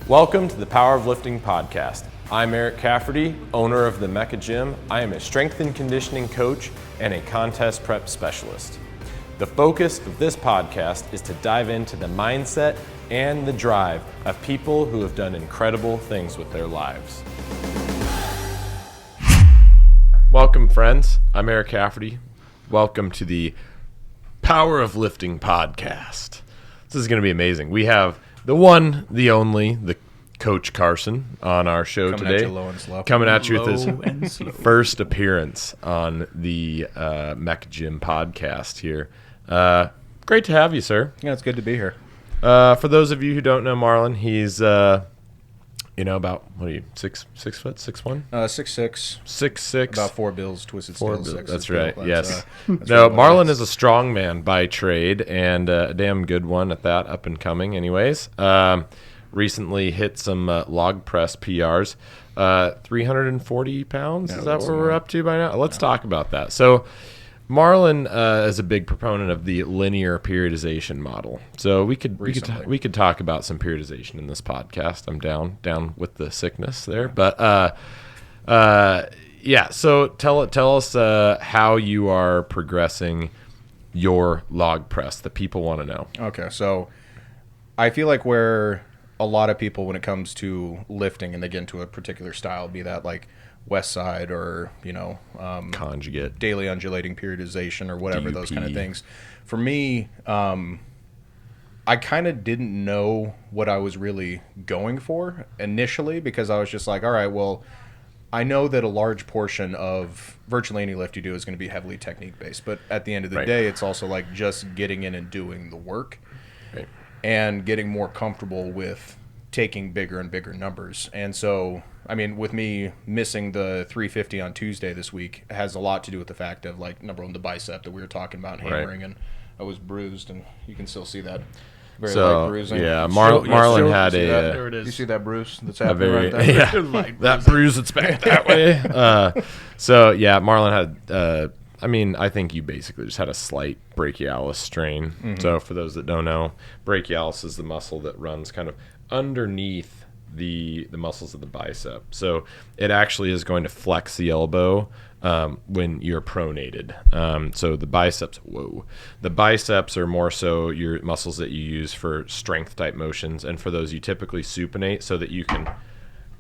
Welcome to the Power of Lifting podcast. I'm Eric Cafferty, owner of the Mecca Gym. I am a strength and conditioning coach and a contest prep specialist. The focus of this podcast is to dive into the mindset and the drive of people who have done incredible things with their lives. Welcome, friends. I'm Eric Cafferty. Welcome to the Power of Lifting podcast. This is going to be amazing. We have the one, the only, the Coach Carson on our show Coming today. At you low and slow. Coming at you with his first appearance on the Mecca Gym podcast here. Great to have you, sir. Yeah, it's good to be here. For those of you who don't know Marlon, he's about, what are you, 6 foot, 6'1"? 6'6". 6'6". About 4 bills, twisted steel. 6 That's right. Bill. Yes. That's No, really Marlon is a strongman by trade and a damn good one at that, up and coming. Anyways, recently hit some log press PRs. 340 pounds. Is that where we're up to by now? Let's talk about that. So, Marlon is a big proponent of the linear periodization model. So we could talk about some periodization in this podcast. I'm down with the sickness there, but yeah. So tell us how you are progressing your log press. The people want to know. Okay, so I feel like where a lot of people, when it comes to lifting and they get into a particular style, be that like West Side or Conjugate, daily undulating periodization or whatever, DUP. those kind of things. For me, I kind of didn't know what I was really going for initially, because I was just like, all right, well, I know that a large portion of virtually any lift you do is going to be heavily technique based, but at the end of the day, it's also like just getting in and doing the work and getting more comfortable with taking bigger and bigger numbers. And so, I mean, with me missing the 350 on Tuesday this week has a lot to do with the fact of, like, number one, the bicep that we were talking about hammering, and I was bruised, and you can still see that very light bruising. Yeah, Marlon had There it is. You see that bruise that's happening right there? Yeah, that bruise that's back that way. So yeah, Marlon had. I think you basically just had a slight brachialis strain. Mm-hmm. So for those that don't know, brachialis is the muscle that runs kind of underneath the muscles of the bicep. So it actually is going to flex the elbow when you're pronated. So the biceps are more so your muscles that you use for strength type motions, and for those you typically supinate so that you can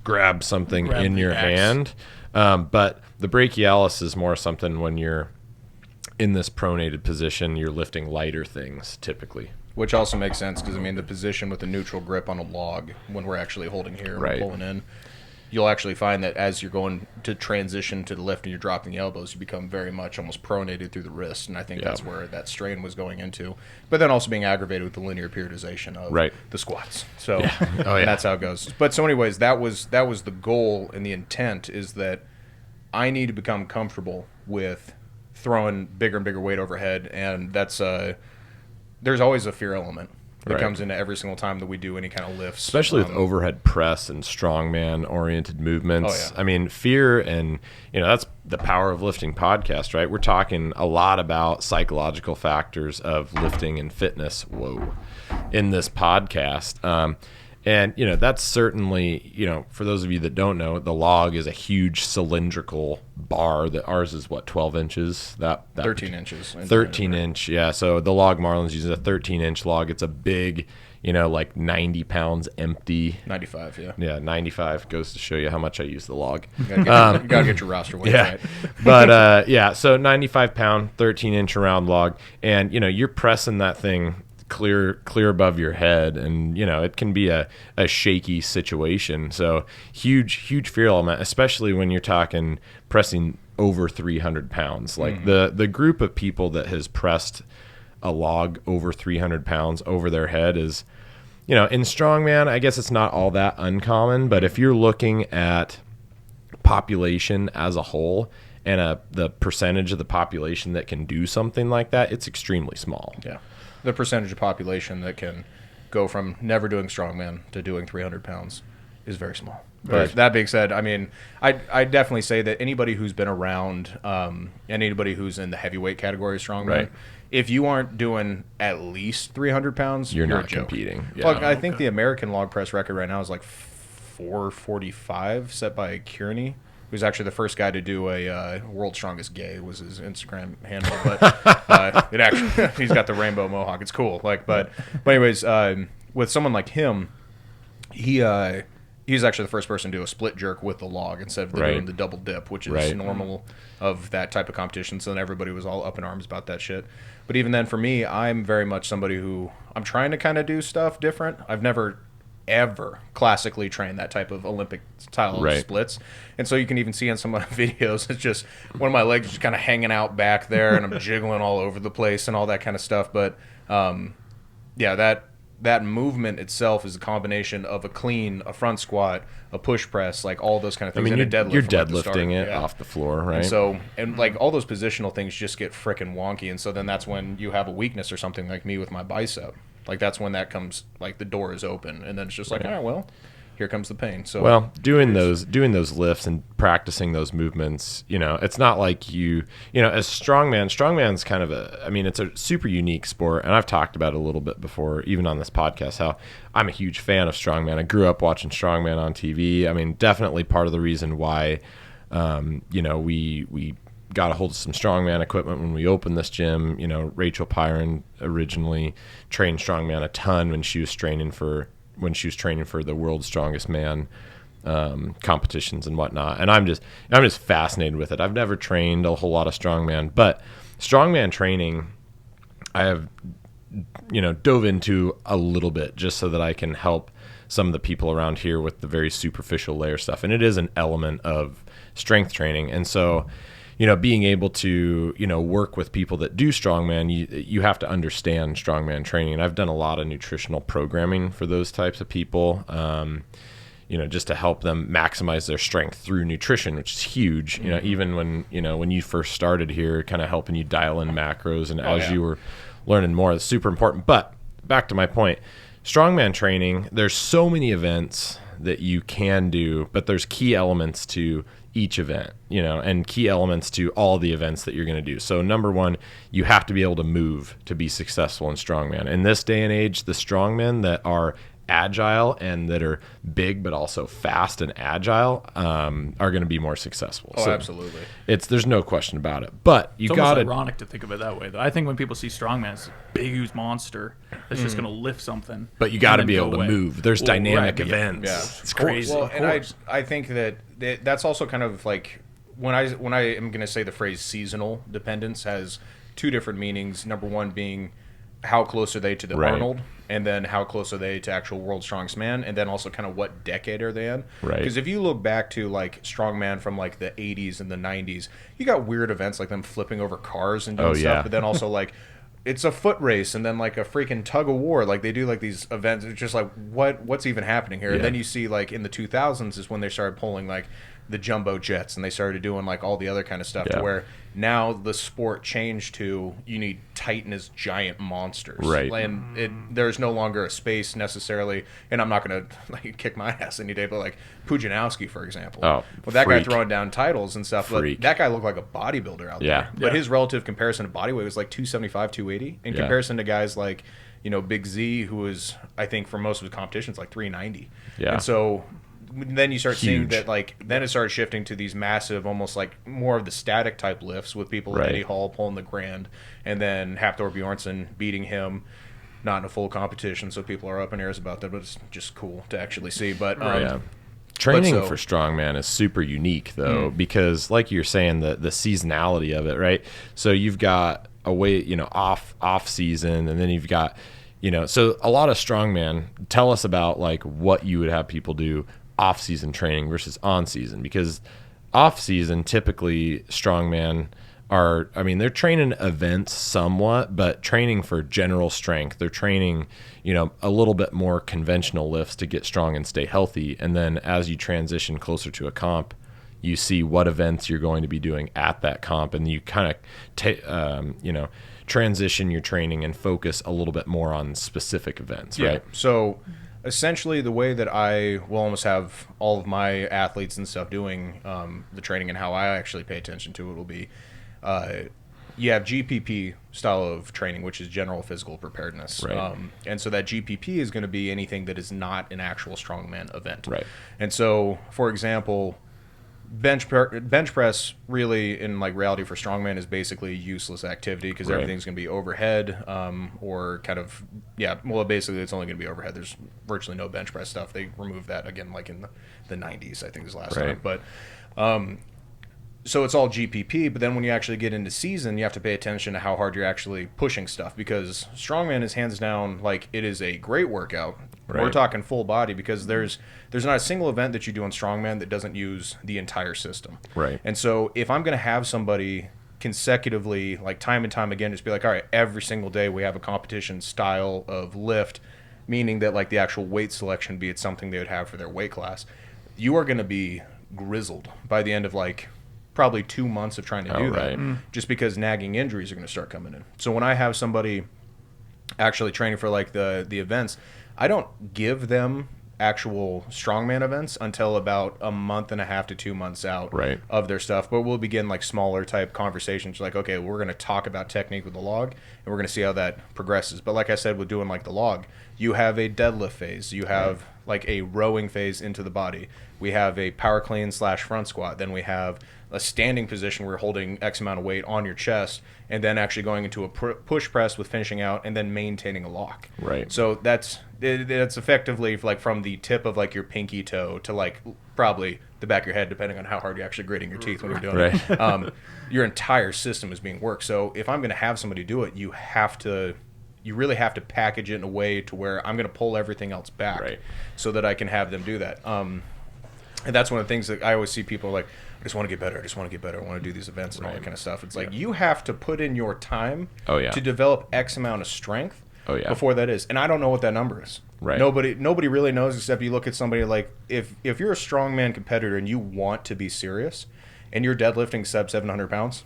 grab something in your hand. But the brachialis is more something when you're in this pronated position, you're lifting lighter things typically. Which also makes sense because, I mean, the position with the neutral grip on a log, when we're actually holding here and pulling in, you'll actually find that as you're going to transition to the lift and you're dropping the elbows, you become very much almost pronated through the wrist. And I think that's where that strain was going into. But then also being aggravated with the linear periodization of the squats. So that's how it goes. But so anyways, that was the goal, and the intent is that I need to become comfortable with throwing bigger and bigger weight overhead. And that's there's always a fear element that comes into every single time that we do any kind of lifts. Especially with overhead press and strongman-oriented movements. I mean, fear, and, that's the Power of Lifting podcast, right? We're talking a lot about psychological factors of lifting and fitness, in this podcast. And, that's certainly, for those of you that don't know, the log is a huge cylindrical bar that ours is, 12 inches? That 13 inches. 13 inch, yeah. So the log Marlon's using a 13-inch log. It's a big, like 90 pounds empty. 95, yeah. Yeah, 95 goes to show you how much I use the log. You gotta get your roster weight right. But, so 95-pound, 13-inch round log. And, you're pressing that thing clear above your head, and it can be a shaky situation. So huge fear element, especially when you're talking pressing over 300 pounds. Like the group of people that has pressed a log over 300 pounds over their head is, in strongman, I guess it's not all that uncommon, but if you're looking at population as a whole and the percentage of the population that can do something like that, it's extremely small. Yeah. The percentage of population that can go from never doing strongman to doing 300 pounds is very small. But that being said, I mean, I definitely say that anybody who's been around, and anybody who's in the heavyweight category of strongman, Right. if you aren't doing at least 300 pounds, You're a not joke. competing. Yeah. Look, I think the American log press record right now is like 445, set by Kearney, who's actually the first guy to do a World's Strongest Gay was his Instagram handle. But it actually he's got the rainbow mohawk. It's cool. But anyways, with someone like him, he's actually the first person to do a split jerk with the log instead of doing the double dip, which is normal of that type of competition. So then everybody was all up in arms about that shit. But even then, for me, I'm very much somebody who I'm trying to kind of do stuff different. I've never ever classically trained that type of Olympic style of splits. And so you can even see in some of my videos, it's just one of my legs just kind of hanging out back there and I'm jiggling all over the place and all that kind of stuff. But that movement itself is a combination of a clean, a front squat, a push press, like all those kind of things. I mean, and a deadlift you're deadlifting it off the floor, right? And like all those positional things just get frickin' wonky. And so then that's when you have a weakness or something like me with my bicep. Like that's when that comes, like the door is open. And then it's just like, all right, well, here comes the pain. So well, doing those lifts and practicing those movements, it's not like as strongman's kind of it's a super unique sport, and I've talked about it a little bit before, even on this podcast, how I'm a huge fan of strongman. I grew up watching strongman on TV. I mean, definitely part of the reason why, we got a hold of some strongman equipment when we opened this gym. Rachel Pyron originally trained strongman a ton when she was training for the World's Strongest Man competitions and whatnot. And I'm just fascinated with it. I've never trained a whole lot of strongman, but strongman training I have dove into a little bit just so that I can help some of the people around here with the very superficial layer stuff. And it is an element of strength training. And so being able to, work with people that do strongman, you have to understand strongman training. And I've done a lot of nutritional programming for those types of people, just to help them maximize their strength through nutrition, which is huge. Even when you first started here, kind of helping you dial in macros, and as you were learning more, it's super important. But back to my point, strongman training, there's so many events that you can do, but there's key elements to each event, and key elements to all the events that you're going to do. So number one, you have to be able to move to be successful in strongman. In this day and age, the strongmen that are agile and that are big but also fast and agile are going to be more successful. Oh, so absolutely. There's no question about it. But you got It's almost ironic to think of it that way, though. I think when people see strongman as a big, huge monster that's just going to lift something, but you got to be able to move. There's dynamic events. Yeah. It's crazy. Well, and I think that's also kind of like when I am going to say the phrase seasonal dependence has two different meanings. Number one being how close are they to the Arnold, and then how close are they to actual World's Strongest Man, and then also kind of what decade are they in. Right. Because if you look back to like strongman from like the 80s and the 90s, you got weird events like them flipping over cars and doing stuff, but then also like it's a foot race and then like a freaking tug of war. Like they do like these events. It's just like what's even happening here? And then you see like in the 2000s is when they started pulling like the jumbo jets and they started doing like all the other kind of stuff to where now the sport changed to you need Titan as giant monsters. Right. And there's no longer a space necessarily, and I'm not going to like kick my ass any day, but like Pujanowski, for example. Oh, well, that guy freak. throwing down titles and stuff, but that guy looked like a bodybuilder out there. But his relative comparison to body weight was like 275, 280 in comparison to guys like, Big Z, who was, I think, for most of his competitions, like 390. Yeah. And so then you start seeing that, like, then it started shifting to these massive, almost like more of the static type lifts with people like Eddie Hall pulling the grand, and then Hafthor Bjornsson beating him, not in a full competition, so people are up in airs about that, but it's just cool to actually see. But training for strongman is super unique, though, because like you're saying, the seasonality of it, right? So you've got a way, off season, and then you've got, so a lot of strongman. Tell us about like what you would have people do off-season training versus on-season, because off-season typically strongman they're training events somewhat, but training for general strength. They're training, a little bit more conventional lifts to get strong and stay healthy. And then as you transition closer to a comp, you see what events you're going to be doing at that comp, and you kind of, transition your training and focus a little bit more on specific events, right? So essentially the way that I will almost have all of my athletes and stuff doing the training and how I actually pay attention to it will be, you have GPP style of training, which is general physical preparedness. Right. And so that GPP is going to be anything that is not an actual strongman event. Right. And so, for example, bench press really in like reality for strongman is basically a useless activity because Right. everything's going to be overhead or kind of, well, basically it's only going to be overhead. There's virtually no bench press stuff. They removed that again like in the 90s, I think is the last Right. time. But so it's all GPP, but then when you actually get into season, you have to pay attention to how hard you're actually pushing stuff because strongman is hands down like it is a great workout. Right. We're talking full body because there's not a single event that you do on strongman that doesn't use the entire system. Right. And so if I'm going to have somebody consecutively, like time and time again, just be like, all right, every single day we have a competition style of lift, meaning that like the actual weight selection, be it something they would have for their weight class, you are going to be grizzled by the end of like probably 2 months of trying to do that, just because nagging injuries are going to start coming in. So when I have somebody actually training for like the events, I don't give them actual strongman events until about a month and a half to 2 months out Right. of their stuff. But we'll begin like smaller type conversations like, okay, we're going to talk about technique with the log and we're going to see how that progresses. But like I said, with doing like the log, you have a deadlift phase, you have like a rowing phase into the body, we have a power clean / front squat, then we have a standing position where you're holding X amount of weight on your chest, and then actually going into a push press with finishing out, and then maintaining a lock. Right. So that's effectively like from the tip of like your pinky toe to like probably the back of your head, depending on how hard you're actually gritting your teeth when you're doing it. Your entire system is being worked. So if I'm going to have somebody do it, you really have to package it in a way to where I'm going to pull everything else back so that I can have them do that. And that's one of the things that I always see people like, I just want to get better. I want to do these events and all that kind of stuff. It's like you have to put in your time to develop X amount of strength before that is. And I don't know what that number is. Right. Nobody really knows except you look at somebody like if you're a strongman competitor and you want to be serious and you're deadlifting sub 700 pounds,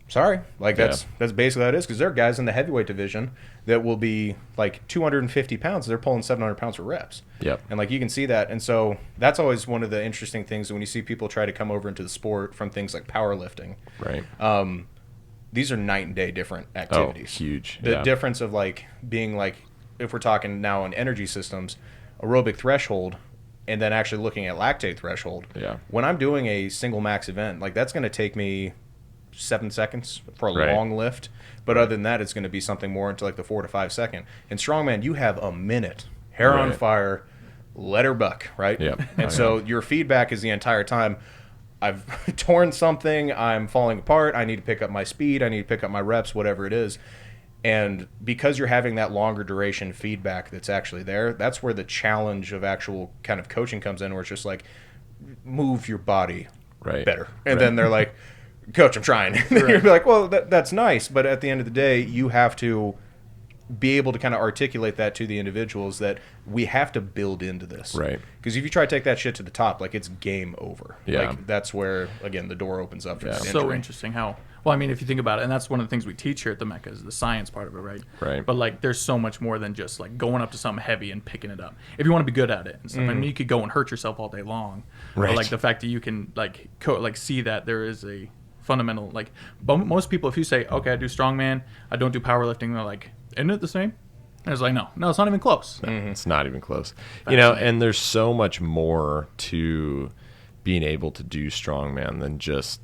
sorry, like that's basically how it is, because there are guys in the heavyweight division that will be like 250 pounds. They're pulling 700 pounds for reps. Yep. And like you can see that. And so that's always one of the interesting things when you see people try to come over into the sport from things like powerlifting. Right. These are night and day different activities. Oh, huge. The difference of like being like, if we're talking now on energy systems, aerobic threshold, and then actually looking at lactate threshold. Yeah. When I'm doing a single max event, like that's going to take me 7 seconds for a long lift, but other than that, it's going to be something more into like the 4 to 5 second. In strongman, you have a minute, hair on fire, let her buck, right? Yep. And so your feedback is the entire time. I've torn something, I'm falling apart, I need to pick up my speed, I need to pick up my reps, whatever it is. And because you're having that longer duration feedback that's actually there, that's where the challenge of actual kind of coaching comes in, where it's just like, move your body better. And then they're like, Coach, I'm trying. You'll be like, well, that's nice. But at the end of the day, you have to be able to kind of articulate that to the individuals that we have to build into this. Right. Because if you try to take that shit to the top, like it's game over. Yeah. Like that's where, again, the door opens up for that So injury. interesting how, well, I mean, if you think about it, and that's one of the things we teach here at the Mecca is the science part of it, right? Right. But like, there's so much more than just like going up to something heavy and picking it up. If you want to be good at it and stuff, I mean, you could go and hurt yourself all day long. Right. But like the fact that you can like see that there is a fundamental, like most people, if you say, okay, I do strongman, I don't do powerlifting, they're like, isn't it the same? And it's like, no, it's not even close. It's not even close. You know, and there's so much more to being able to do strongman than just,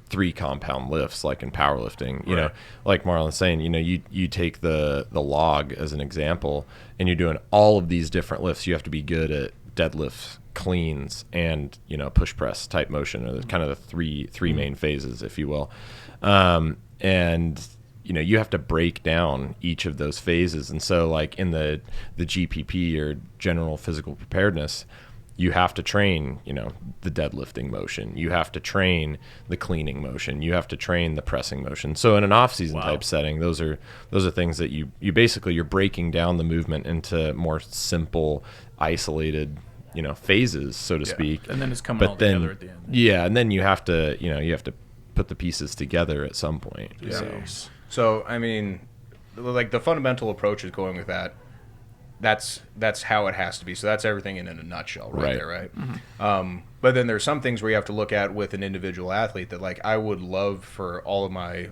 3 compound lifts like in powerlifting. You know, like Marlon's saying, you take the log as an example, and you're doing all of these different lifts. You have to be good at deadlifts, cleans, and push press type motion, or kind of the three main phases, if you will. And you have to break down each of those phases. And so like in the GPP, or general physical preparedness, you have to train, the deadlifting motion. You have to train the cleaning motion. You have to train the pressing motion. So in an off-season type setting, those are things that you basically, you're breaking down the movement into more simple, isolated, phases, so to speak. And then it's coming all together at the end. Yeah, and then you have to, put the pieces together at some point. Yeah. So, I mean, like the fundamental approach is going with that. that's how it has to be. So that's everything in a nutshell right there, right? Mm-hmm. But then there's some things where you have to look at with an individual athlete that, like, I would love for all of my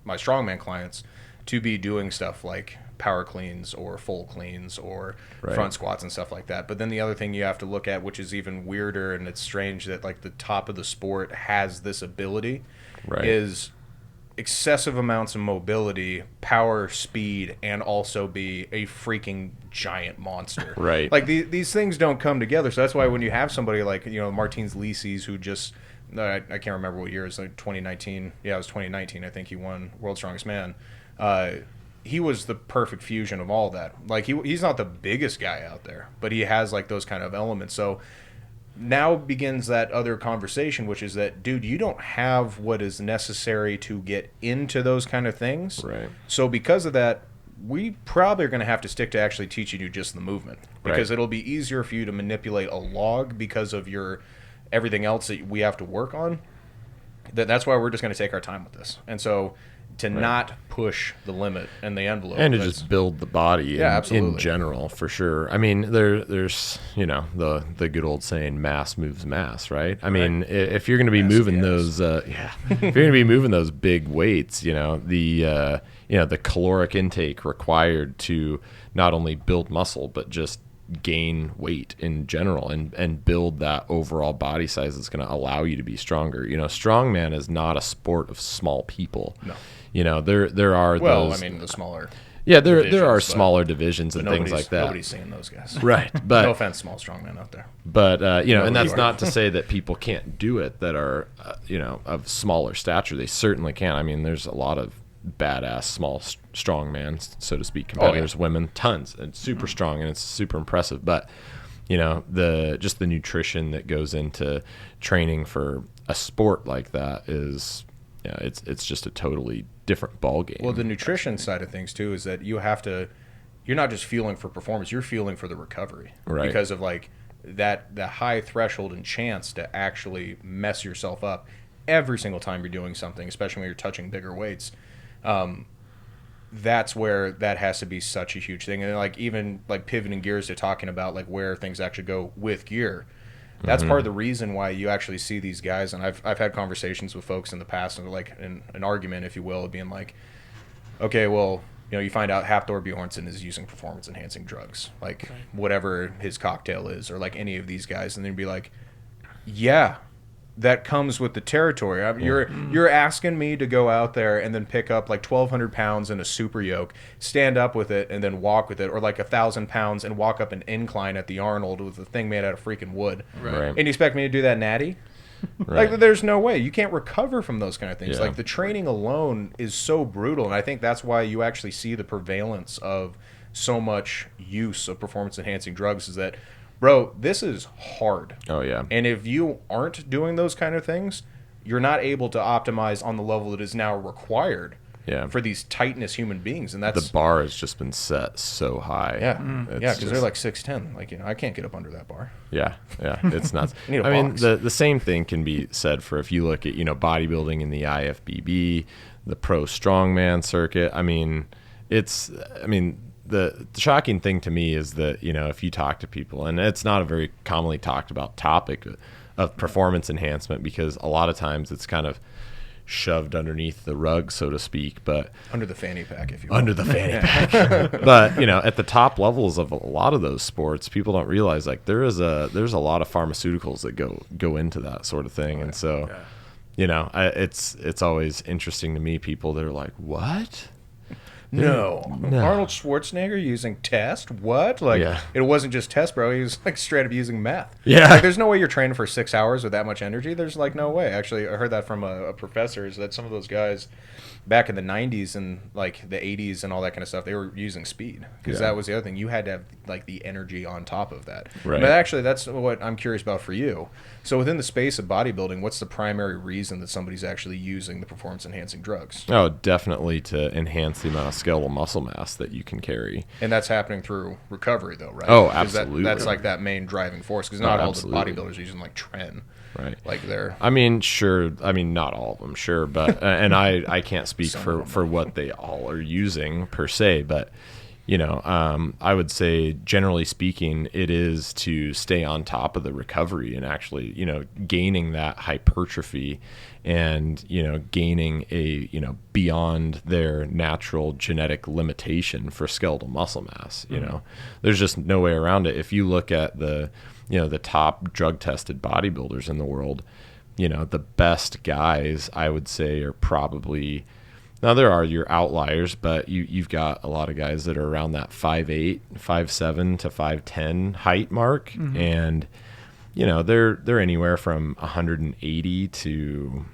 my strongman clients to be doing stuff like power cleans or full cleans or front squats and stuff like that. But then the other thing you have to look at, which is even weirder, and it's strange that like the top of the sport has this ability, is excessive amounts of mobility, power, speed, and also be a freaking giant monster. Right. Like these things don't come together. So that's why when you have somebody like, you know, Martins Licis, who just, I can't remember what year, it was like 2019. Yeah, it was 2019. I think he won World's Strongest Man. He was the perfect fusion of all that. Like he's not the biggest guy out there, but he has like those kind of elements. So now begins that other conversation, which is that, dude, you don't have what is necessary to get into those kind of things. Right. So because of that, we probably are going to have to stick to actually teaching you just the movement, because it'll be easier for you to manipulate a log because of your everything else that we have to work on. That's why we're just going to take our time with this. And so to not push the limit and the envelope. And to just build the body in general, for sure. I mean, there's, you know, the good old saying, mass moves mass, right? I mean, if you're going to be moving those, if you're going to be moving those big weights, you know, the caloric intake required to not only build muscle, but just gain weight in general and build that overall body size that's going to allow you to be stronger. You know, strongman is not a sport of small people. No. You know, there are those. I mean, the smaller. Yeah, there are smaller divisions and things like that. Nobody's seeing those guys. Right. But no offense, small strongmen out there. But, you know, and that's not to say that people can't do it that are, you know, of smaller stature. They certainly can. I mean, there's a lot of badass small strongman, so to speak, competitors, women, tons, and super strong, and it's super impressive. But, you know, the nutrition that goes into training for a sport like that is, yeah, it's just a totally different ball game. Well, the nutrition side of things too is that you're not just fueling for performance, you're fueling for the recovery, right? Because of like the high threshold and chance to actually mess yourself up every single time you're doing something, especially when you're touching bigger weights. That's where that has to be such a huge thing. And like even like pivoting gears to talking about like where things actually go with gear. That's part of the reason why you actually see these guys, and I've had conversations with folks in the past, and like an argument, if you will, being like, okay, well, you know, you find out Hafthor Bjornsson is using performance-enhancing drugs, like whatever his cocktail is, or like any of these guys, and then be like, yeah, that comes with the territory. You're asking me to go out there and then pick up like 1,200 pounds in a super yoke, stand up with it, and then walk with it, or like 1,000 pounds and walk up an incline at the Arnold with a thing made out of freaking wood. Right. And you expect me to do that natty? Like, there's no way. You can't recover from those kind of things. Like, the training alone is so brutal, and I think that's why you actually see the prevalence of so much use of performance-enhancing drugs, is that, bro, this is hard. Oh, yeah. And if you aren't doing those kind of things, you're not able to optimize on the level that is now required for these Titanist human beings. And that's the bar has just been set so high. Yeah, because they're like 6'10". Like, you know, I can't get up under that bar. Yeah, it's nuts. I mean, the same thing can be said for if you look at, you know, bodybuilding in the IFBB, the pro strongman circuit. I mean, the shocking thing to me is that, you know, if you talk to people, and it's not a very commonly talked about topic of performance enhancement, because a lot of times it's kind of shoved underneath the rug, so to speak, but under the fanny pack, if you will. Under the fanny pack. But, you know, at the top levels of a lot of those sports, people don't realize like there's a lot of pharmaceuticals that go into that sort of thing. And so, you know, it's always interesting to me, people that are like, what? No. Arnold Schwarzenegger using test? What? Like, it wasn't just test, bro. He was like straight up using meth. Yeah. Like, there's no way you're training for 6 hours with that much energy. There's like no way. Actually, I heard that from a professor, is that some of those guys back in the 90s and like the 80s and all that kind of stuff, they were using speed, because that was the other thing. You had to have like the energy on top of that. Right. But actually, that's what I'm curious about for you. So within the space of bodybuilding, what's the primary reason that somebody's actually using the performance enhancing drugs? Oh, definitely to enhance the amount of skeletal muscle mass that you can carry. And that's happening through recovery, though, right? Oh, absolutely. That's like that main driving force, because not all the bodybuilders are using like tren. Right. Like they're... I mean, sure. I mean, not all of them, sure. But and I can't speak for what they all are using per se. But, I would say, generally speaking, it is to stay on top of the recovery and actually, gaining that hypertrophy and, gaining a, beyond their natural genetic limitation for skeletal muscle mass. There's just no way around it. If you look at the top drug tested bodybuilders in the world, the best guys, I would say, are probably, now there are your outliers, but you've got a lot of guys that are around that 5'8", 5'7" to 5'10" height mark. Mm-hmm. And, they're anywhere from 180 to,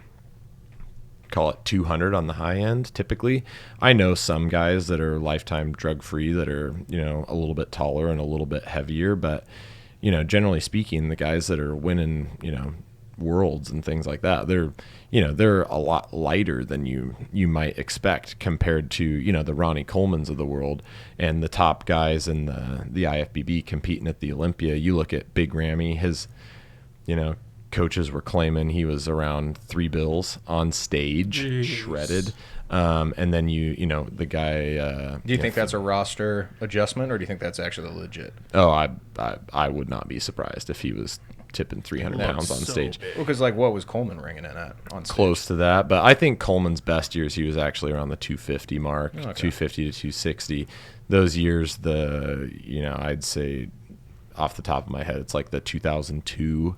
call it 200 on the high end typically. I know some guys that are lifetime drug free that are, a little bit taller and a little bit heavier, but, generally speaking, the guys that are winning, worlds and things like that, they're a lot lighter than you might expect compared to, the Ronnie Colemans of the world and the top guys in the IFBB competing at the Olympia. You look at Big Rammy, his, coaches were claiming he was around 3 bills on stage. Jeez. Shredded. And then the guy. Do you think that's a roster adjustment, or do you think that's actually legit? Oh, I would not be surprised if he was tipping 300 pounds on stage. Big. Well, because what was Coleman ringing in at on stage? Close to that, but I think Coleman's best years he was actually around the 250 mark, okay. 250 to 260. Those years, I'd say off the top of my head, it's like the 2002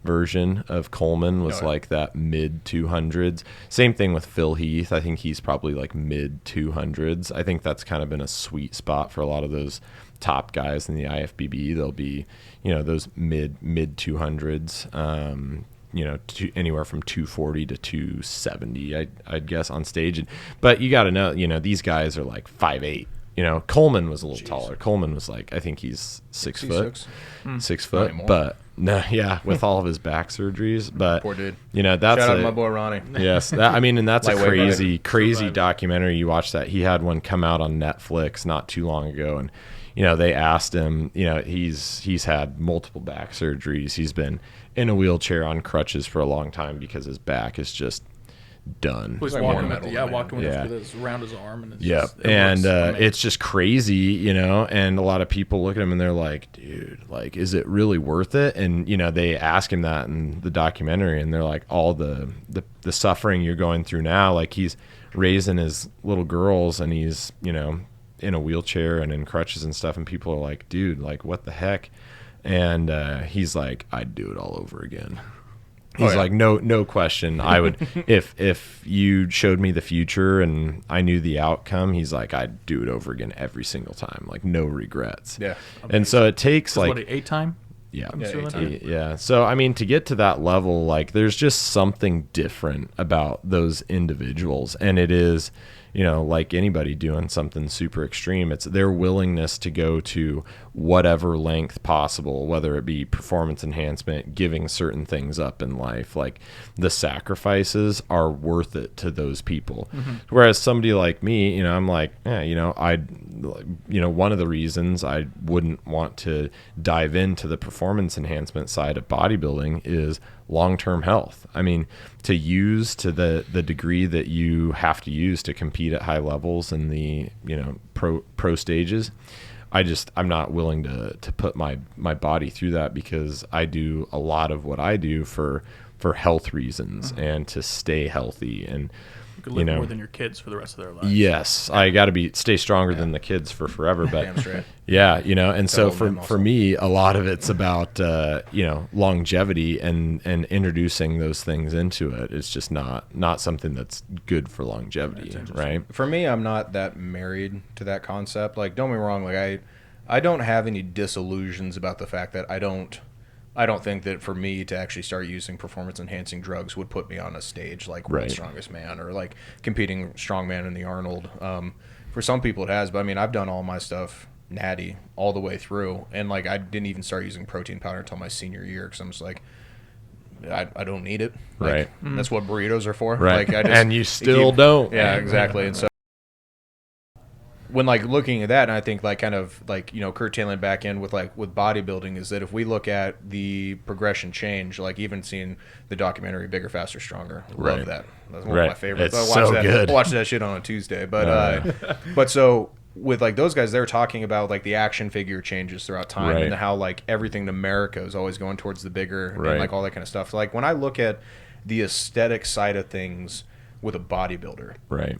version of Coleman was like that mid 200s. Same thing with Phil Heath. I think he's probably like mid 200s. I think that's kind of been a sweet spot for a lot of those top guys in the IFBB. They'll be, those mid 200s, anywhere from 240 to 270, I'd guess, on stage. But you got to know, these guys are like 5'8". Coleman was a little taller. Coleman was like, I think he's 6 foot, 6 foot, but no, yeah, with all of his back surgeries. But poor dude. That's shout out to my boy Ronnie. Yes, and that's a crazy Survivor. documentary. You watch that. He had one come out on Netflix not too long ago, and they asked him. He's had multiple back surgeries. He's been in a wheelchair on crutches for a long time because his back is just done. He's like walking metal, with yeah. this around his arm, and it's Yeah, just, and looks it's just crazy, and a lot of people look at him and they're like, dude, like, is it really worth it? And they ask him that in the documentary, and they're like, all the suffering you're going through now, like he's raising his little girls and he's in a wheelchair and in crutches and stuff, and people are like, dude, like, what the heck? And he's like, I'd do it all over again. He's like, no question. I would, if you showed me the future and I knew the outcome, he's like, I'd do it over again every single time. Like, no regrets. Yeah. And so it takes like, what, 8-time? Yeah. Yeah. So, I mean, to get to that level, like, there's just something different about those individuals. And it is, like anybody doing something super extreme, it's their willingness to go to whatever length possible, whether it be performance enhancement, giving certain things up in life. Like, the sacrifices are worth it to those people. Mm-hmm. Whereas somebody like me, I'm like, one of the reasons I wouldn't want to dive into the performance enhancement side of bodybuilding is long-term health. I mean, to use to the degree that you have to use to compete at high levels in the pro stages, I'm not willing to put my body through that, because I do a lot of what I do for health reasons and to stay healthy. And You could live more than your kids for the rest of their lives. yes, I got to stay stronger than the kids for forever. But Damn straight. yeah, and so for me, a lot of it's about longevity and introducing those things into it. It's just not something that's good for longevity, right? For me, I'm not that married to that concept. Like, don't get me wrong, like I don't have any disillusions about the fact that I don't think that for me to actually start using performance enhancing drugs would put me on a stage like World's Strongest Man or like competing strongman in the Arnold. For some people it has, but I mean, I've done all my stuff natty all the way through, and like I didn't even start using protein powder until my senior year, because I'm just like, I don't need it. Like, right. That's what burritos are for. Right. Like, and you still don't. Yeah, exactly. And so when like looking at that, and I think like kind of like, curtailing back in with bodybuilding, is that if we look at the progression change, like even seeing the documentary Bigger, Faster, Stronger, love that. That's one of my favorites. It's I watch so that, good. I watch that shit on a Tuesday. But but so with like those guys, they're talking about like the action figure changes throughout time Right. and how like everything in America is always going towards the bigger Right. and like all that kind of stuff. So, like when I look at the aesthetic side of things with a bodybuilder, Right.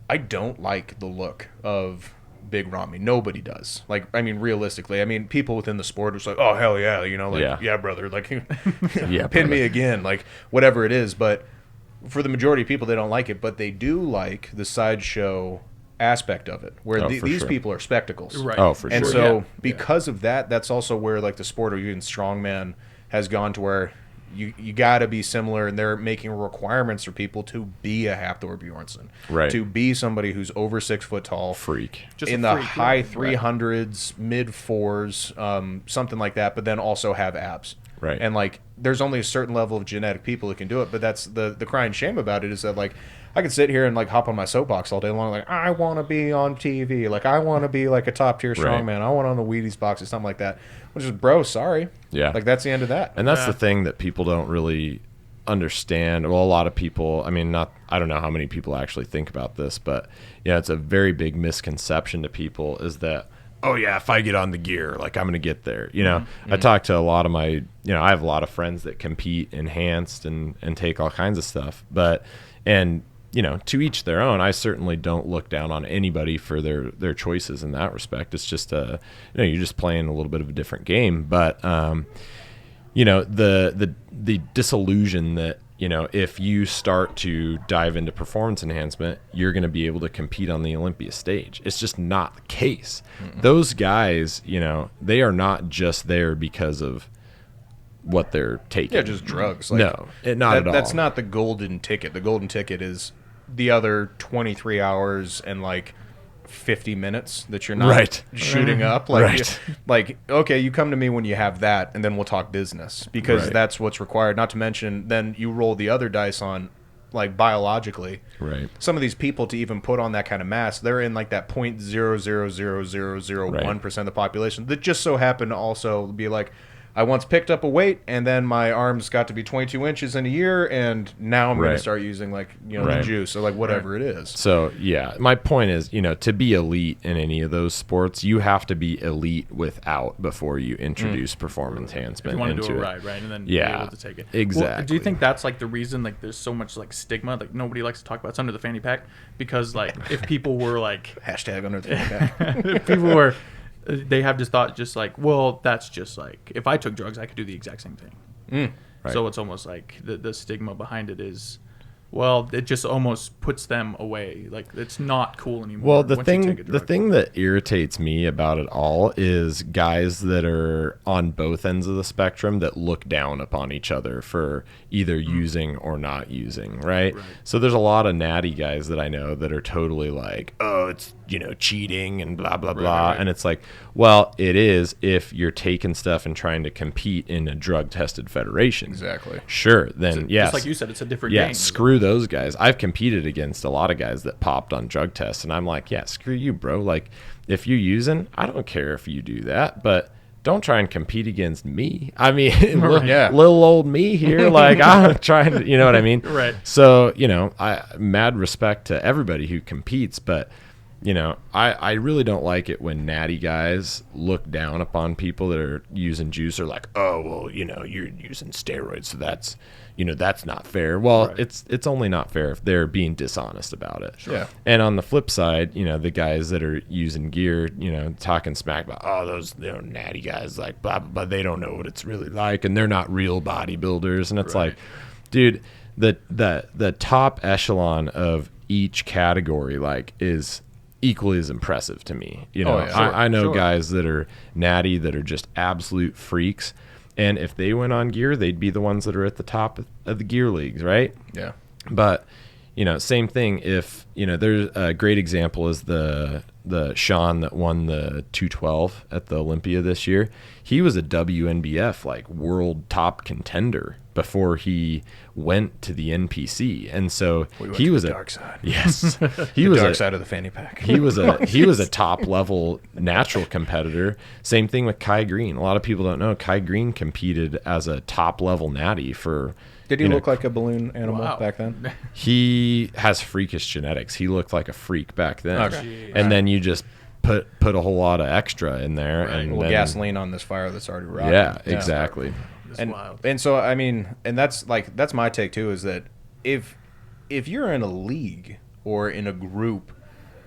I don't like the look of Big Ramy. Nobody does. Like, I mean, realistically, I mean, people within the sport are just like, oh, hell yeah, you know, like, yeah brother, like, Yeah, pin me brother. again, like, whatever it is. But for the majority of people, they don't like it, but they do like the sideshow aspect of it, where Oh, for these sure. people are spectacles. Right. Oh, for And sure. so, Yeah. because of that, that's also where like the sport of even strongman has gone to where you got to be similar, and they're making requirements for people to be a Hafthor Bjornsson, Right. to be somebody who's over 6 foot tall, Freak. Just in a the freak, high yeah. 300s, mid 4s, something like that, but then also have abs. Right. And like, there's only a certain level of genetic people that can do it, but that's the crying shame about it is that like, I could sit here and like hop on my soapbox all day long, like I want to be on TV, like I want to be like a top tier Right. strongman, I want on the Wheaties box or something like that. Which is, bro, sorry. Yeah. Like that's the end of that. And that's Yeah. the thing that people don't really understand. Well, a lot of people, I mean, I don't know how many people actually think about this, but yeah, it's a very big misconception to people is that, oh yeah, if I get on the gear, like I'm going to get there. You know, I talk to a lot of my, I have a lot of friends that compete enhanced and take all kinds of stuff, and to each their own. I certainly don't look down on anybody for their choices in that respect. It's just you're just playing a little bit of a different game. But the disillusion that if you start to dive into performance enhancement, you're going to be able to compete on the Olympia stage. It's just not the case. Those guys, they are not just there because of what they're taking. Yeah, just drugs. Like, No, not at all. That's not the golden ticket. The golden ticket is the other 23 hours and like 50 minutes that you're not Right. shooting up. Like, Right. like, okay, you come to me when you have that, and then we'll talk business, because Right. that's what's required. Not to mention, then you roll the other dice on, like, biologically. Right. Some of these people, to even put on that kind of mass, they're in like that 0.0000001% of the population that just so happen to also be like, I once picked up a weight, and then my arms got to be 22 inches in a year, and now I'm going to Right. start using like the Right. juice or like whatever it is. So yeah, my point is, to be elite in any of those sports, you have to be elite without before you introduce performance If enhancement you want to into do a it. ride, right, and then Yeah, be able to take it. exactly. Well, do you think that's like the reason like there's so much like stigma, like nobody likes to talk about it's under the fanny pack? Because like if people were like Hashtag under the back. if people were they have this thought just like, well, that's just like if I took drugs I could do the exact same thing. Right. So it's almost like the stigma behind it is, well, it just almost puts them away. Like it's not cool anymore. Well, the once you take a thing drug. that irritates me about it all is guys that are on both ends of the spectrum that look down upon each other for either using or not using, right? So there's a lot of natty guys that I know that are totally like, oh, it's cheating and blah blah blah, and it's like, well, it is if you're taking stuff and trying to compete in a drug tested federation. Exactly. Sure, then yes. Just like you said, it's a different Yeah, game. screw those guys. I've competed against a lot of guys that popped on drug tests, and I'm like, yeah, screw you, bro. Like, if you're using, I don't care if you do that, but don't try and compete against me. I mean, Yeah. little old me here, like I'm trying to, you know what I mean? Right. So, I mad respect to everybody who competes, but I really don't like it when natty guys look down upon people that are using juice or like, oh, well, you're using steroids, so that's not fair. Well, it's only not fair if they're being dishonest about it. Sure. Yeah. And on the flip side, the guys that are using gear, talking smack about, oh, those natty guys, like blah, blah, blah, they don't know what it's really like, and they're not real bodybuilders. And it's like, dude, the top echelon of each category, like, is equally as impressive to me. Oh, yeah. I know Sure. guys that are natty that are just absolute freaks, and if they went on gear, they'd be the ones that are at the top of the gear leagues, right? Yeah. But same thing. If there's a great example is the Sean that won the 212 at the Olympia this year. He was a WNBF like world top contender before he went to the NPC, and so he was the a dark side. Yes, he The was dark a side of the fanny pack. he was a top level natural competitor. Same thing with Kai Green. A lot of people don't know Kai Green competed as a top level natty for. Did he look like a balloon animal back then? He has freakish genetics. He looked like a freak back then. Okay. And then you just put a whole lot of extra in there, and Well, then, gasoline on this fire that's already rocking. Yeah, exactly. It's And wild. and so I mean, and that's my take too, is that if you're in a league or in a group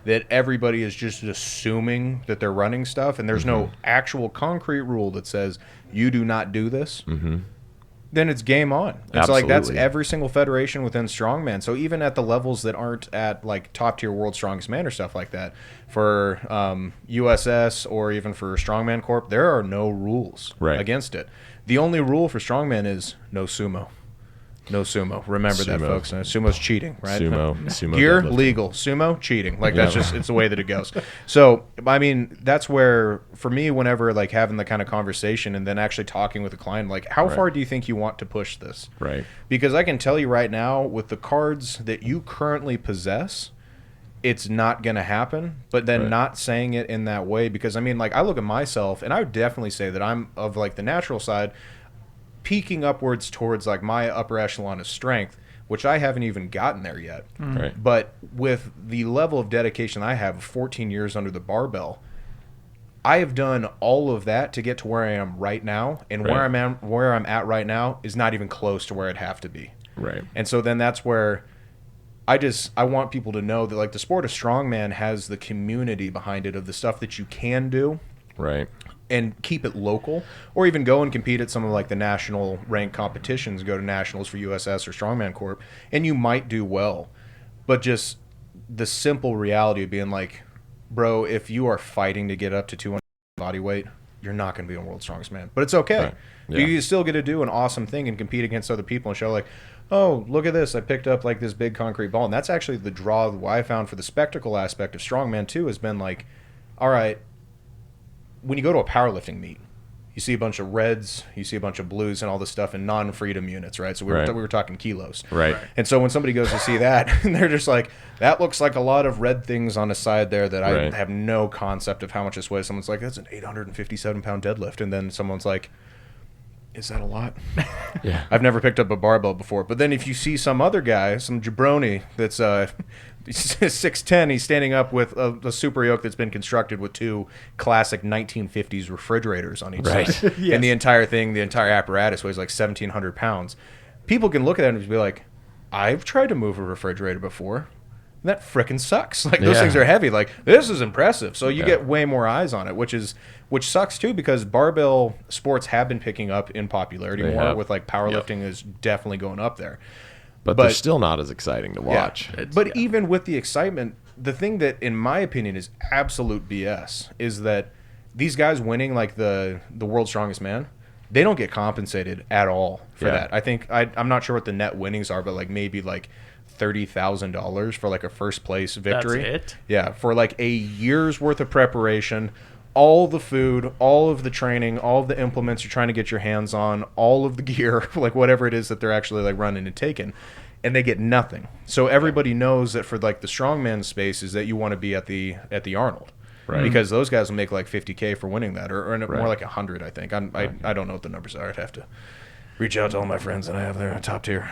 that everybody is just assuming that they're running stuff, and there's no actual concrete rule that says you do not do this, then it's game on. And so like that's Absolutely. every single federation within strongman. So even at the levels that aren't at like top tier world strongest man or stuff like that, for USS or even for Strongman Corp, there are no rules against it. The only rule for strongman is no sumo. No sumo. Remember that, Sumo. folks. Sumo's cheating, right? Sumo Gear, deadlifting. legal. Sumo, cheating. Like, that's just, it's the way that it goes. So, I mean, that's where, for me, whenever, like, having the kind of conversation and then actually talking with a client, like, how far do you think you want to push this? Right. Because I can tell you right now, with the cards that you currently possess, it's not going to happen. But then not saying it in that way, because, I mean, like, I look at myself, and I would definitely say that I'm of, like, the natural side, peaking upwards towards like my upper echelon of strength, which I haven't even gotten there yet. Right. But with the level of dedication I have, 14 years under the barbell, I have done all of that to get to where I am right now, and where I'm at right now is not even close to where I'd have to be. Right. And so then that's where I want people to know that like the sport of strongman has the community behind it of the stuff that you can do. Right. And keep it local, or even go and compete at some of like the national rank competitions, go to nationals for USS or Strongman Corp, and you might do well. But just the simple reality of being like, bro, if you are fighting to get up to 200 body weight, you're not going to be on World's Strongest Man. But it's okay. Right. Yeah. You still get to do an awesome thing and compete against other people and show like, oh, look at this. I picked up like this big concrete ball. And that's actually the draw that I found for the spectacle aspect of Strongman too, has been like, all right, when you go to a powerlifting meet, you see a bunch of reds, you see a bunch of blues and all this stuff in non-freedom units, right? So we were talking kilos. Right. And so when somebody goes to see that, and they're just like, that looks like a lot of red things on the side there that I have no concept of how much this weighs. Someone's like, that's an 857-pound deadlift. And then someone's like, is that a lot? Yeah. I've never picked up a barbell before. But then if you see some other guy, some jabroni that's 6'10", he's standing up with a super yoke that's been constructed with two classic 1950s refrigerators on each side. Yes. And the entire apparatus weighs like 1,700 pounds. People can look at that and just be like, I've tried to move a refrigerator before. That frickin' sucks. Like, those things are heavy. Like, this is impressive. So you get way more eyes on it, which sucks too, because barbell sports have been picking up in popularity more with like powerlifting is definitely going up there. But they're still not as exciting to watch. But even with the excitement, the thing that, in my opinion, is absolute BS is that these guys winning like the world's strongest man, they don't get compensated at all for that. I think I'm not sure what the net winnings are, but like maybe like $30,000 for like a first place victory. That's it? Yeah, for like a year's worth of preparation, all the food, all of the training, all of the implements you're trying to get your hands on, all of the gear, like whatever it is that they're actually like running and taking, and they get nothing. So everybody knows that for like the strongman space is that you want to be at the Arnold. Right. Because those guys will make like $50K for winning that, or more like 100, I think. I don't know what the numbers are. I'd have to reach out to all my friends that I have there top tier.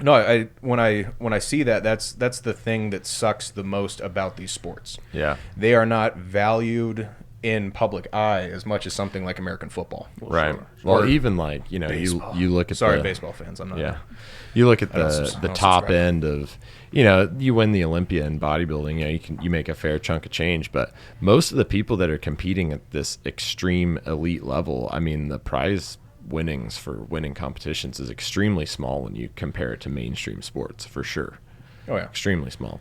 No, when I see that, that's the thing that sucks the most about these sports. Yeah. They are not valued in public eye as much as something like American football. Right. Sure. Well, Or even like, you know, you look at baseball fans. I'm not. Yeah. You look at I don't the top subscribe. end of, you know, you win the Olympia in bodybuilding, you know, you make a fair chunk of change, but most of the people that are competing at this extreme elite level, I mean, the prize winnings for winning competitions is extremely small when you compare it to mainstream sports, for sure. Oh yeah. Extremely small.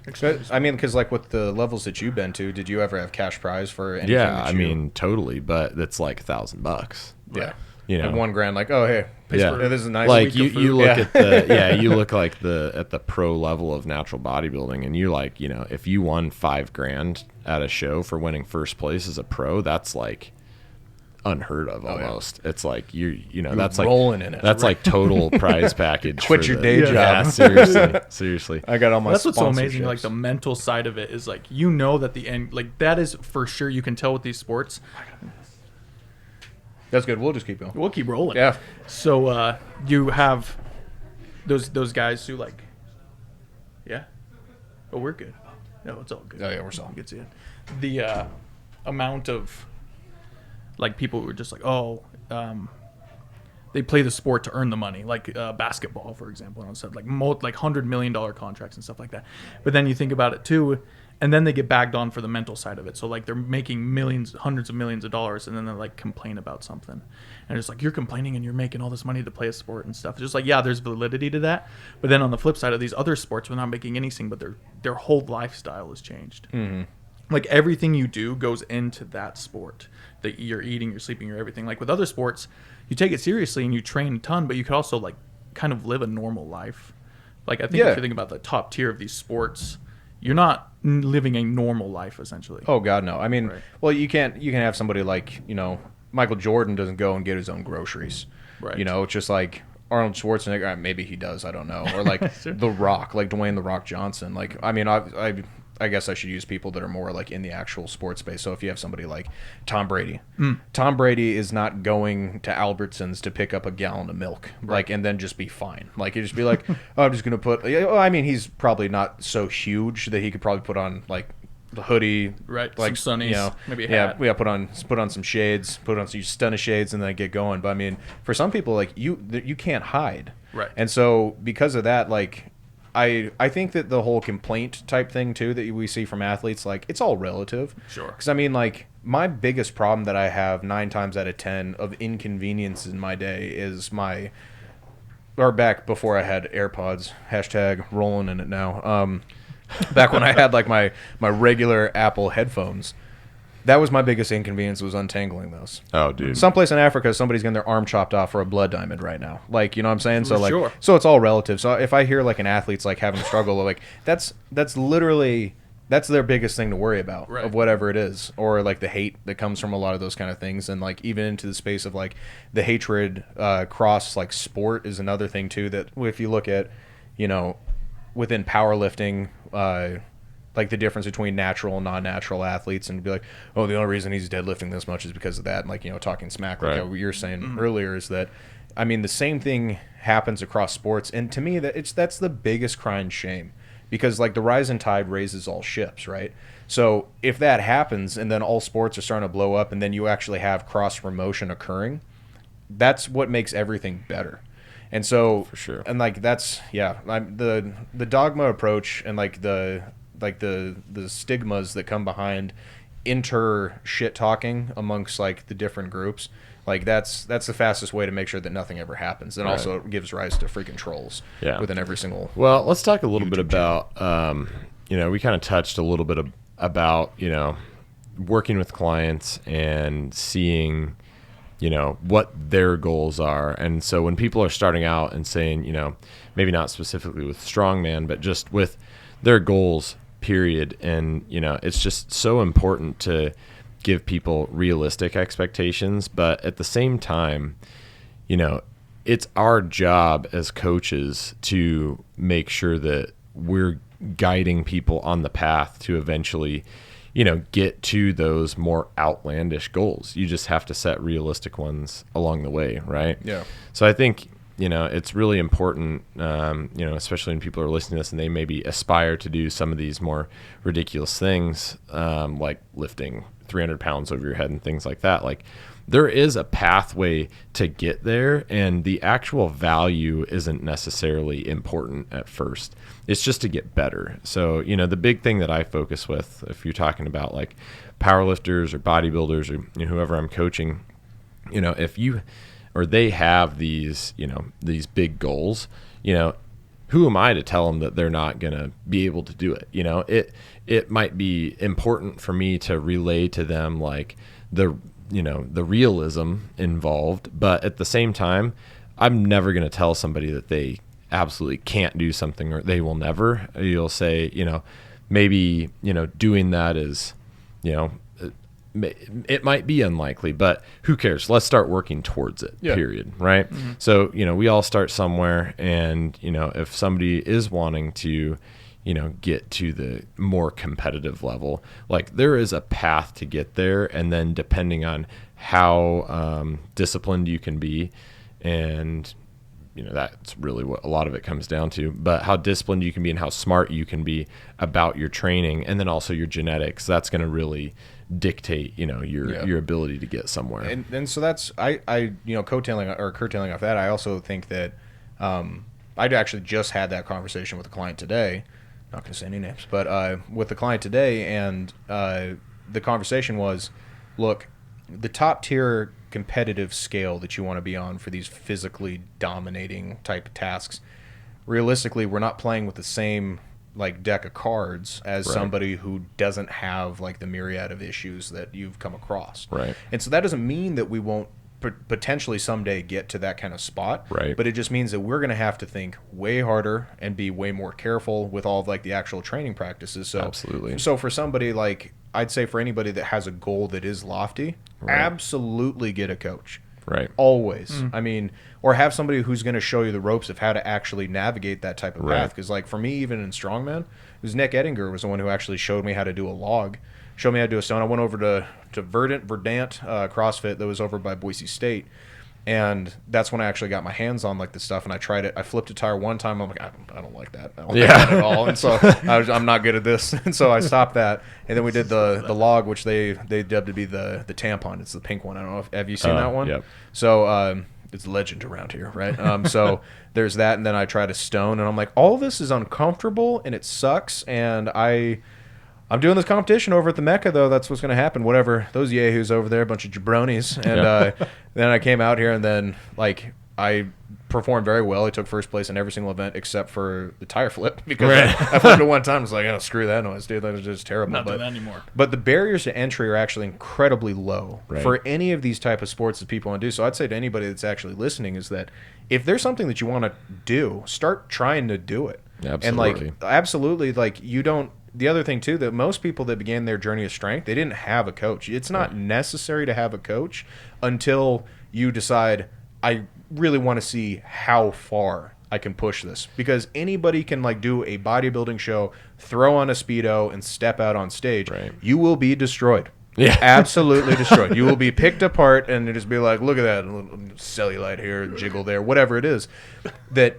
I mean, because like with the levels that you've been to, did you ever have cash prize for anything? Yeah, that I mean, totally, but that's like $1,000. yeah. You know, Like $1,000, like, oh hey, Yeah. this is a nice like week you, of food. you look Yeah. at the you look like at the pro level of natural bodybuilding, and you're like, you know, if you won $5,000 at a show for winning first place as a pro, that's like unheard of almost. It's like you know, that's like rolling in it. That's like total prize package. Quit your day job. Yeah, seriously. I got all my That's what's so amazing. sponsorships. Like the mental side of it is like, you know, that the end, like that is for sure. You can tell with these sports. That's good. We'll just keep going. We'll keep rolling. Yeah. So you have those guys who like, yeah. Oh, we're good. No, it's all good. Oh yeah, we're solid. You can see it. The amount of like people who are just like, they play the sport to earn the money, like basketball, for example, and stuff like $100 million contracts and stuff like that. But then you think about it too, and then they get bagged on for the mental side of it. So like they're making millions, hundreds of millions of dollars, and then they like complain about something, and it's like, you're complaining and you're making all this money to play a sport and stuff. It's just like, yeah, there's validity to that, but then on the flip side of these other sports, we're not making anything, but their whole lifestyle has changed. Mm-hmm. Like everything you do goes into that sport. That you're eating, you're sleeping, you're everything. Like with other sports, you take it seriously and you train a ton, but you could also like kind of live a normal life. Like I think if you think about the top tier of these sports, you're not living a normal life essentially. Oh God, no. I mean, Right. well, you can have somebody like, you know, Michael Jordan doesn't go and get his own groceries. Right. You know, it's just like Arnold Schwarzenegger. Maybe he does. I don't know. Or like Sure. The Rock, like Dwayne The Rock Johnson. Like, I mean, I guess I should use people that are more like in the actual sports space. So if you have somebody like Tom Brady, Tom Brady is not going to Albertsons to pick up a gallon of milk, like, and then just be fine. Like, you just be like, oh, I'm just gonna put. Well, I mean, he's probably not so huge that he could probably put on like the hoodie, Right, like some sunnies, you know, maybe a hat. yeah, put on some shades, put on some stun of shades, and then get going. But I mean, for some people, like you can't hide, Right. And so because of that, like. I think that the whole complaint type thing too that we see from athletes, like it's all relative. Sure. Because I mean, like my biggest problem that I have 9 times out of 10 of inconvenience in my day is back before I had AirPods, # rolling in it now. Back when I had like my regular Apple headphones. That was my biggest inconvenience, was untangling those. Oh, dude. Someplace in Africa, somebody's getting their arm chopped off for a blood diamond right now. Like, you know what I'm saying? So, like, Sure. so it's all relative. So if I hear like an athlete's like having a struggle, like that's literally that's their biggest thing to worry about, Right. of whatever it is, or like the hate that comes from a lot of those kind of things, and like even into the space of like the hatred cross like sport is another thing too. That if you look at, you know, within powerlifting. Like the difference between natural and non-natural athletes, and be like, oh, the only reason he's deadlifting this much is because of that. And like, you know, talking smack, like Right. how you were saying earlier, is that, I mean, the same thing happens across sports. And to me, that's the biggest crying shame, because like the rising tide raises all ships, right? So if that happens and then all sports are starting to blow up and then you actually have cross promotion occurring, that's what makes everything better. And so, For sure. and like, that's, yeah, the dogma approach and like the stigmas that come behind shit talking amongst like the different groups, like that's the fastest way to make sure that nothing ever happens, and Right. also gives rise to freaking trolls within every single. Well, let's talk a little bit about, you know, we kind of touched a little bit about, you know, working with clients and seeing, you know, what their goals are. And so when people are starting out and saying, you know, maybe not specifically with strongman, but just with their goals, period. And, you know, it's just so important to give people realistic expectations. But at the same time, you know, it's our job as coaches to make sure that we're guiding people on the path to eventually, you know, get to those more outlandish goals. You just have to set realistic ones along the way, right? Yeah. So I think, you know, it's really important, you know, especially when people are listening to this and they maybe aspire to do some of these more ridiculous things, like lifting 300 pounds over your head and things like that. Like, there is a pathway to get there, and the actual value isn't necessarily important at first. It's just to get better. So, you know, the big thing that I focus with, if you're talking about like powerlifters or bodybuilders or, you know, whoever I'm coaching, you know, if you or they have these, you know, these big goals, you know, who am I to tell them that they're not going to be able to do it? You know, it might be important for me to relay to them like the, you know, the realism involved, but at the same time, I'm never going to tell somebody that they absolutely can't do something or they will never. You'll say, you know, maybe, you know, doing that is, you know, it might be unlikely, but who cares? Let's start working towards it, period, right? So, we all start somewhere, and, if somebody is wanting to, get to the more competitive level, like there is a path to get there. And then depending on how disciplined you can be, and that's really what a lot of it comes down to, but how disciplined you can be and how smart you can be about your training, and then also your genetics, that's going to really dictate, your ability to get somewhere. And so that's, I coattailing or curtailing off that, I also think that I'd actually just had that conversation with a client today, not going to say any names, but with the client today, and the conversation was, look, the top tier competitive scale that you want to be on for these physically dominating type of tasks, realistically, we're not playing with the same like deck of cards as somebody who doesn't have like the myriad of issues that you've come across. Right. And so that doesn't mean that we won't potentially someday get to that kind of spot. Right. But it just means that we're going to have to think way harder and be way more careful with all of like the actual training practices. So absolutely. So for somebody like, I'd say for anybody that has a goal that is lofty, absolutely get a coach. Right. Always. I mean, or have somebody who's going to show you the ropes of how to actually navigate that type of path. Because like for me, even in strongman, it was Nick Ettinger was the one who actually showed me how to do a log, showed me how to do a stone. I went over to Verdant CrossFit that was over by Boise State. And that's when I actually got my hands on like the stuff, and I tried it. I flipped a tire one time. I'm like, I don't like that. I don't like that at all. And so I'm not good at this. And so I stopped that. And then we did the log, which they dubbed to be the tampon. It's the pink one. I don't know have you seen that one? Yep. So it's a legend around here, right? So there's that, and then I tried a stone, and I'm like, all this is uncomfortable and it sucks, and I'm doing this competition over at the Mecca, though. That's what's going to happen. Whatever. Those yahoos over there, a bunch of jabronis. And then I came out here, and then, like, I performed very well. I took first place in every single event except for the tire flip. Because I flipped it one time. I was like, oh, screw that noise, dude. That was just terrible. Not doing that anymore. But the barriers to entry are actually incredibly low for any of these type of sports that people want to do. So I'd say to anybody that's actually listening is that if there's something that you want to do, start trying to do it. Absolutely. And, like, absolutely, like, you don't. The other thing, too, that most people that began their journey of strength, they didn't have a coach. It's not necessary to have a coach until you decide, I really want to see how far I can push this. Because anybody can, like, do a bodybuilding show, throw on a Speedo, and step out on stage. Right. You will be destroyed. Yeah. Absolutely destroyed. You will be picked apart, and just be like, look at that, cellulite here, jiggle there, whatever it is, that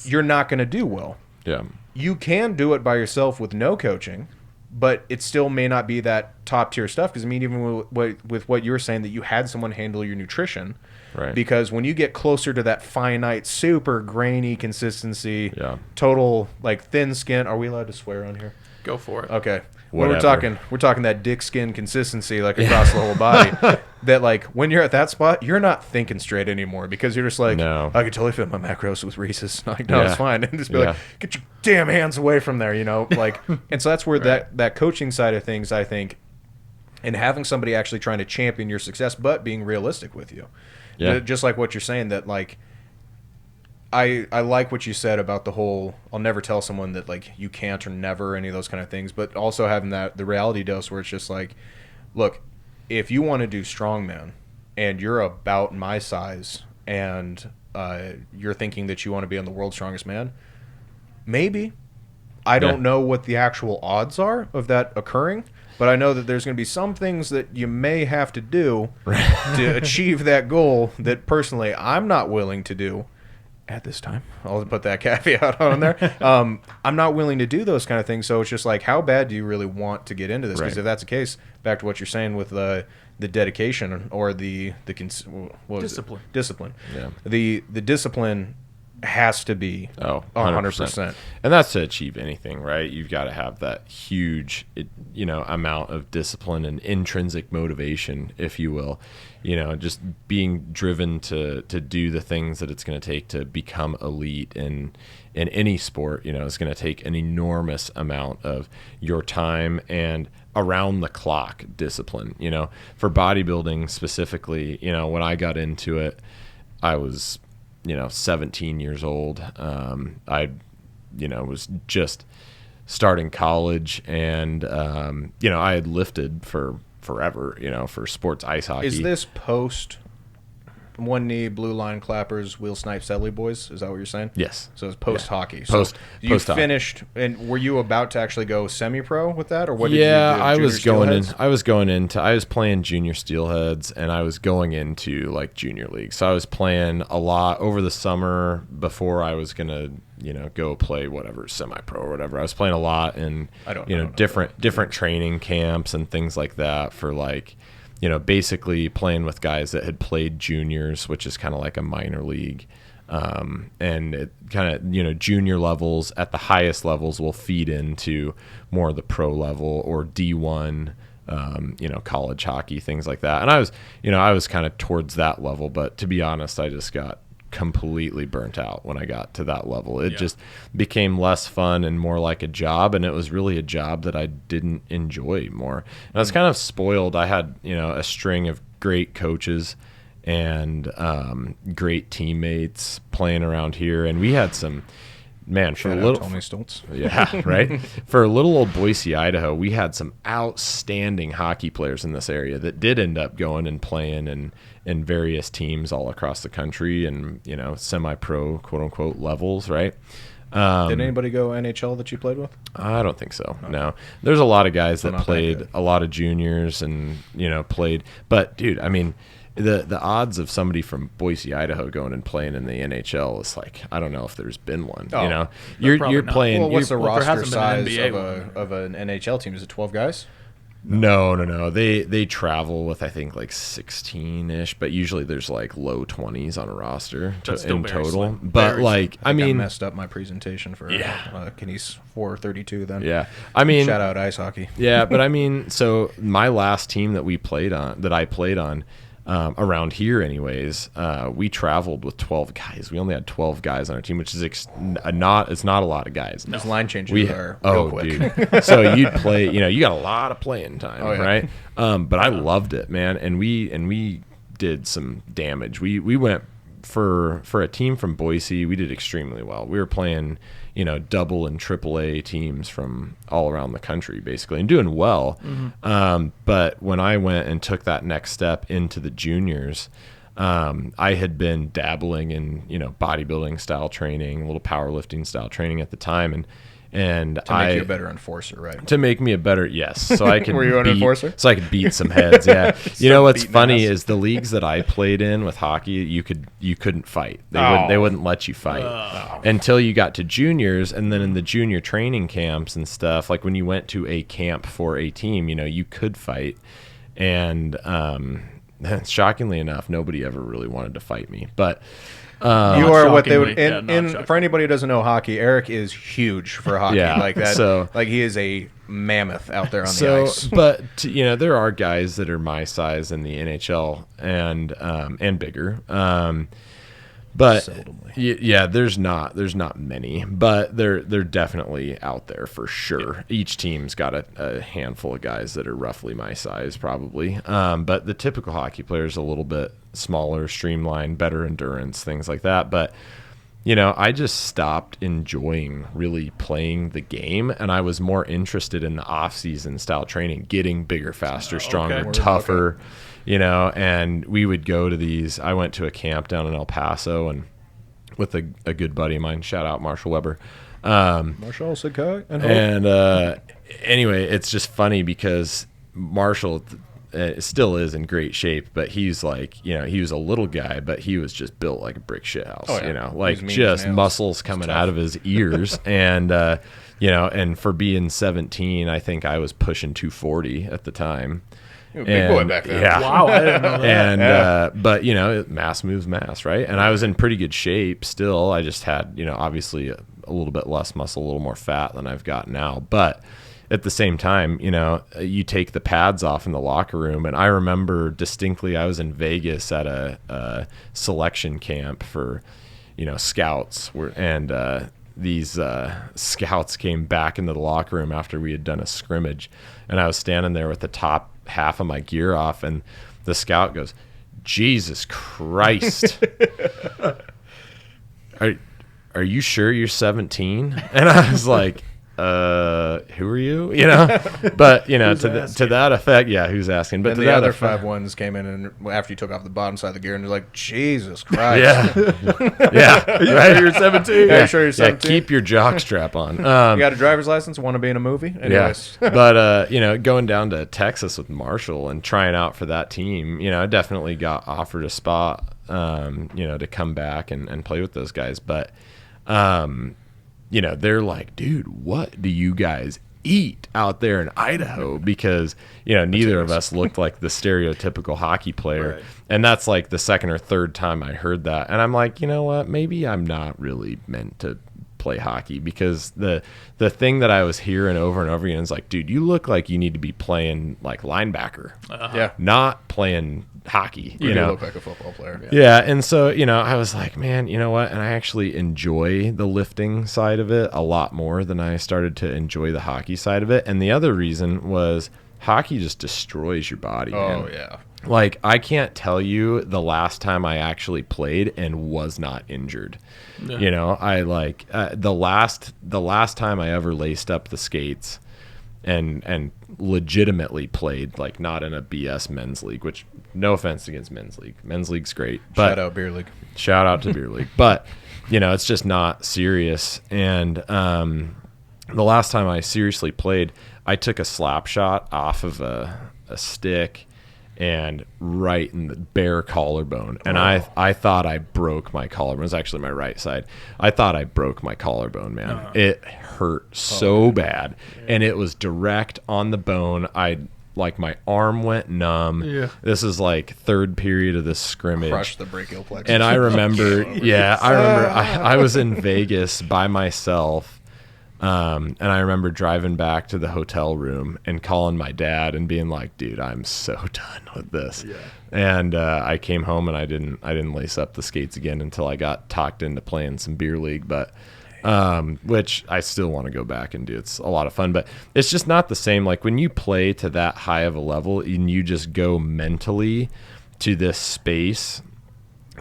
you're not going to do well. Yeah. You can do it by yourself with no coaching, but it still may not be that top tier stuff. Because I mean, even with what you were saying, that you had someone handle your nutrition, right? Because when you get closer to that finite, super grainy consistency, total like thin skin. Are we allowed to swear on here? Go for it. Okay. When we're talking that dick skin consistency, like across the whole body. That like when you're at that spot, you're not thinking straight anymore, because you're just like, no. I can totally fit my macros with Reese's. Like, no, it's fine. And just be like, get your damn hands away from there, like. And so that's where that coaching side of things, I think, and having somebody actually trying to champion your success, but being realistic with you. Yeah. Just like what you're saying, that like, I like what you said about the whole, I'll never tell someone that like you can't or never, any of those kind of things, but also having the reality dose where it's just like, look, if you want to do strongman and you're about my size and you're thinking that you want to be on the world's strongest man, maybe. I don't know what the actual odds are of that occurring, but I know that there's going to be some things that you may have to do to achieve that goal that personally I'm not willing to do at this time. I'll put that caveat on there. I'm not willing to do those kind of things. So it's just like, how bad do you really want to get into this? Because if that's the case, back to what you're saying with the dedication or the discipline. Discipline. Yeah. The discipline has to be 100%. And that's to achieve anything, right? You've got to have that huge, amount of discipline and intrinsic motivation, if you will. Just being driven to do the things that it's going to take to become elite in any sport. It's going to take an enormous amount of your time and around the clock discipline. For bodybuilding specifically, when I got into it, I was 17 years old. I was just starting college, and I had lifted for forever, for sports ice hockey. Is this post one knee, blue line clappers, wheel snipe, Sedley boys? Is that what you're saying? Yes. So it's post hockey. Post finished, and were you about to actually go semi-pro with that, or what did you do? I was going in. Steelheads? I was playing junior steelheads, and I was going into like junior league. So I was playing a lot over the summer before I was gonna, go play whatever semi-pro or whatever. I was playing a lot in different training camps and things like that for like. Basically playing with guys that had played juniors, which is kind of like a minor league. And it kind of, junior levels at the highest levels will feed into more of the pro level or D1, college hockey, things like that. And I was kind of towards that level, but to be honest, I just got completely burnt out when I got to that level. It just became less fun and more like a job, and it was really a job that I didn't enjoy more. And I was kind of spoiled. I had a string of great coaches and great teammates playing around here, and we had some for a little Tony Stoltz. Yeah, right. For a little old Boise, Idaho, we had some outstanding hockey players in this area that did end up going and playing in various teams all across the country and semi-pro quote unquote levels, right? Did anybody go NHL that you played with? I don't think so. No, there's a lot of guys that played a lot of juniors and played, but dude, I mean. The odds of somebody from Boise, Idaho going and playing in the NHL is like, I don't know if there's been one. You're playing. Well, what's the roster size of an NHL team? Is it 12 guys? No. They travel with I think like 16-ish, but usually there's like low 20s on a roster in total. Slim. But like, I mean, messed up my presentation for Knies 432 then. Yeah, I mean, shout out ice hockey. Yeah, but I mean, so my last team that I played on. Around here anyways, we traveled with 12 guys. We only had 12 guys on our team, which is it's not a lot of guys. Those line changes are real quick. Dude. So you'd play, you got a lot of playing time, right? But I loved it, man. And we did some damage. We went for a team from Boise, we did extremely well. We were playing, double and triple A teams from all around the country, basically, and doing well. Mm-hmm. But when I went and took that next step into the juniors, I had been dabbling in, bodybuilding style training, a little powerlifting style training at the time, and to make you a better enforcer, right? To make me a better, yes. So I could Were you an enforcer? So I could beat some heads, yeah. What's funny is the leagues that I played in with hockey, you couldn't fight. They wouldn't let you fight until you got to juniors, and then in the junior training camps and stuff, like when you went to a camp for a team, you could fight. And shockingly enough, nobody ever really wanted to fight me. But you are what they would. For anybody who doesn't know hockey, Eric is huge for hockey. Like that. So, like he is a mammoth out there on the ice. But there are guys that are my size in the NHL and bigger. But there's not many, but they're definitely out there for sure. Yeah. Each team's got a handful of guys that are roughly my size, probably. But the typical hockey player is a little bit smaller, streamlined, better endurance, things like that. But I just stopped enjoying really playing the game, and I was more interested in the off-season style training, getting bigger, faster, stronger, tougher. And we would go to these. I went to a camp down in El Paso and with a good buddy of mine. Shout out Marshall Weber. Marshall Sakai. And anyway, it's just funny because Marshall still is in great shape, but he's like, he was a little guy, but he was just built like a brick shit house. Like just muscles coming out of his ears. And and for being 17, I think I was pushing 240 at the time. Big boy back then. Yeah. Wow, I didn't know that. And but mass moves mass, right? And I was in pretty good shape still. I just had obviously a little bit less muscle, a little more fat than I've got now. But at the same time, you take the pads off in the locker room, and I remember distinctly I was in Vegas at a selection camp for scouts, and these scouts came back into the locker room after we had done a scrimmage, and I was standing there with the top half of my gear off, and the scout goes, "Jesus Christ, are you sure you're 17?" And I was like, who are you? You know, but you know, to that effect, yeah, who's asking? But and the other 5 ones came in, and after you took off the bottom side of the gear, and you're like, Jesus Christ. Right. You're 17. Yeah, sure you're 17. Keep your jock strap on. You got a driver's license? Want to be in a movie? Anyways. Yeah. But you know, going down to Texas with Marshall and trying out for that team, you know, I definitely got offered a spot, you know, to come back and play with those guys. But you know, they're like, dude, what do you guys eat out there in Idaho? Because, you know, neither of us looked like the stereotypical hockey player. Right. And that's like the second or third time I heard that. And I'm like, you know what? Maybe I'm not really meant to play hockey, because the thing that I was hearing over and over again is like, dude, you look like you need to be playing like linebacker, Yeah. not playing hockey. You do know, look like a football player. yeah. And so, you know, I was like, man, you know what? And I actually enjoy the lifting side of it a lot more than I started to enjoy the hockey side of it. And the other reason was hockey just destroys your body. Oh, man. yeah. Like, I can't tell you the last time I actually played and was not injured. Yeah. You know, I like the last time I ever laced up the skates and legitimately played, like not in a BS men's league, which no offense against men's league. Men's league's great. But Shout out Beer League. Shout out to Beer League. But, you know, it's just not serious. And the last time I seriously played, I took a slap shot off of a stick and right in the bare collarbone. And I thought I broke my collarbone. It was actually my right side. I thought I broke my collarbone, man. It hurt so bad. Yeah. And it was direct on the bone. Like my arm went numb. Yeah. This is like third period of this scrimmage. Crushed the brachial plexus. And I remember, I was in Vegas by myself. And I remember driving back to the hotel room and calling my dad and being like, dude, I'm so done with this. Yeah. And I came home and I didn't lace up the skates again until I got talked into playing some beer league, but which I still want to go back and do. It's a lot of fun, but it's just not the same. Like when you play to that high of a level and you just go mentally to this space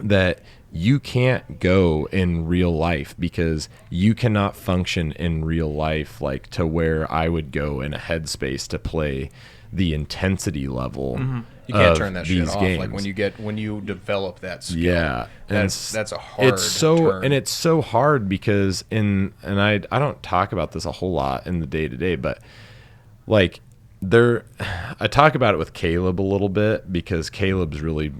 that you can't go in real life, because you cannot function in real life like to where I would go in a headspace to play the intensity level. Mm-hmm. You can't of turn that these shit off. games. Like when you develop that skill. Yeah, that's a hard turn. And it's so hard because I don't talk about this a whole lot in the day to day, but like I talk about it with Caleb a little bit, because Caleb's really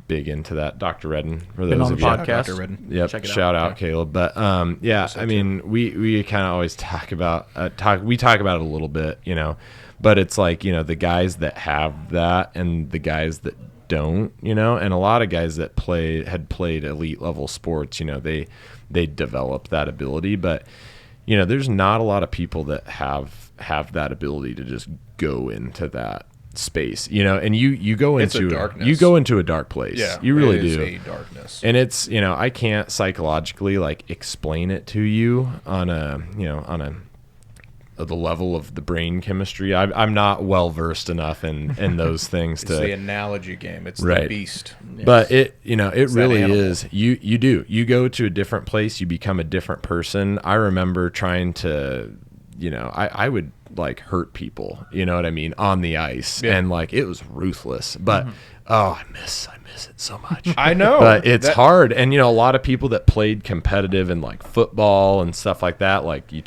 big into that. Dr. Redden, for Been those on of the you. podcast. Dr. Redden. Yep. Shout out Caleb. But yeah, I mean, we kind of always talk about we talk about it a little bit, you know, but it's like, you know, the guys that have that and the guys that don't, you know, and a lot of guys that had played elite level sports, you know, they develop that ability, but you know, there's not a lot of people that have that ability to just go into that space, you know, and you go into a dark place. Yeah, you really it is do. a darkness. And it's, you know, I can't psychologically like explain it to you on the level of the brain chemistry. I'm not well versed enough in those things. It's the analogy game. It's right. The beast. Yes. But it, you know, it really is. You go to a different place, you become a different person. I remember trying to, you know, I would like hurt people, you know what I mean, on the ice, and like it was ruthless. But I miss it so much. I know, but it's hard. And you know, a lot of people that played competitive in like football and stuff like that, like we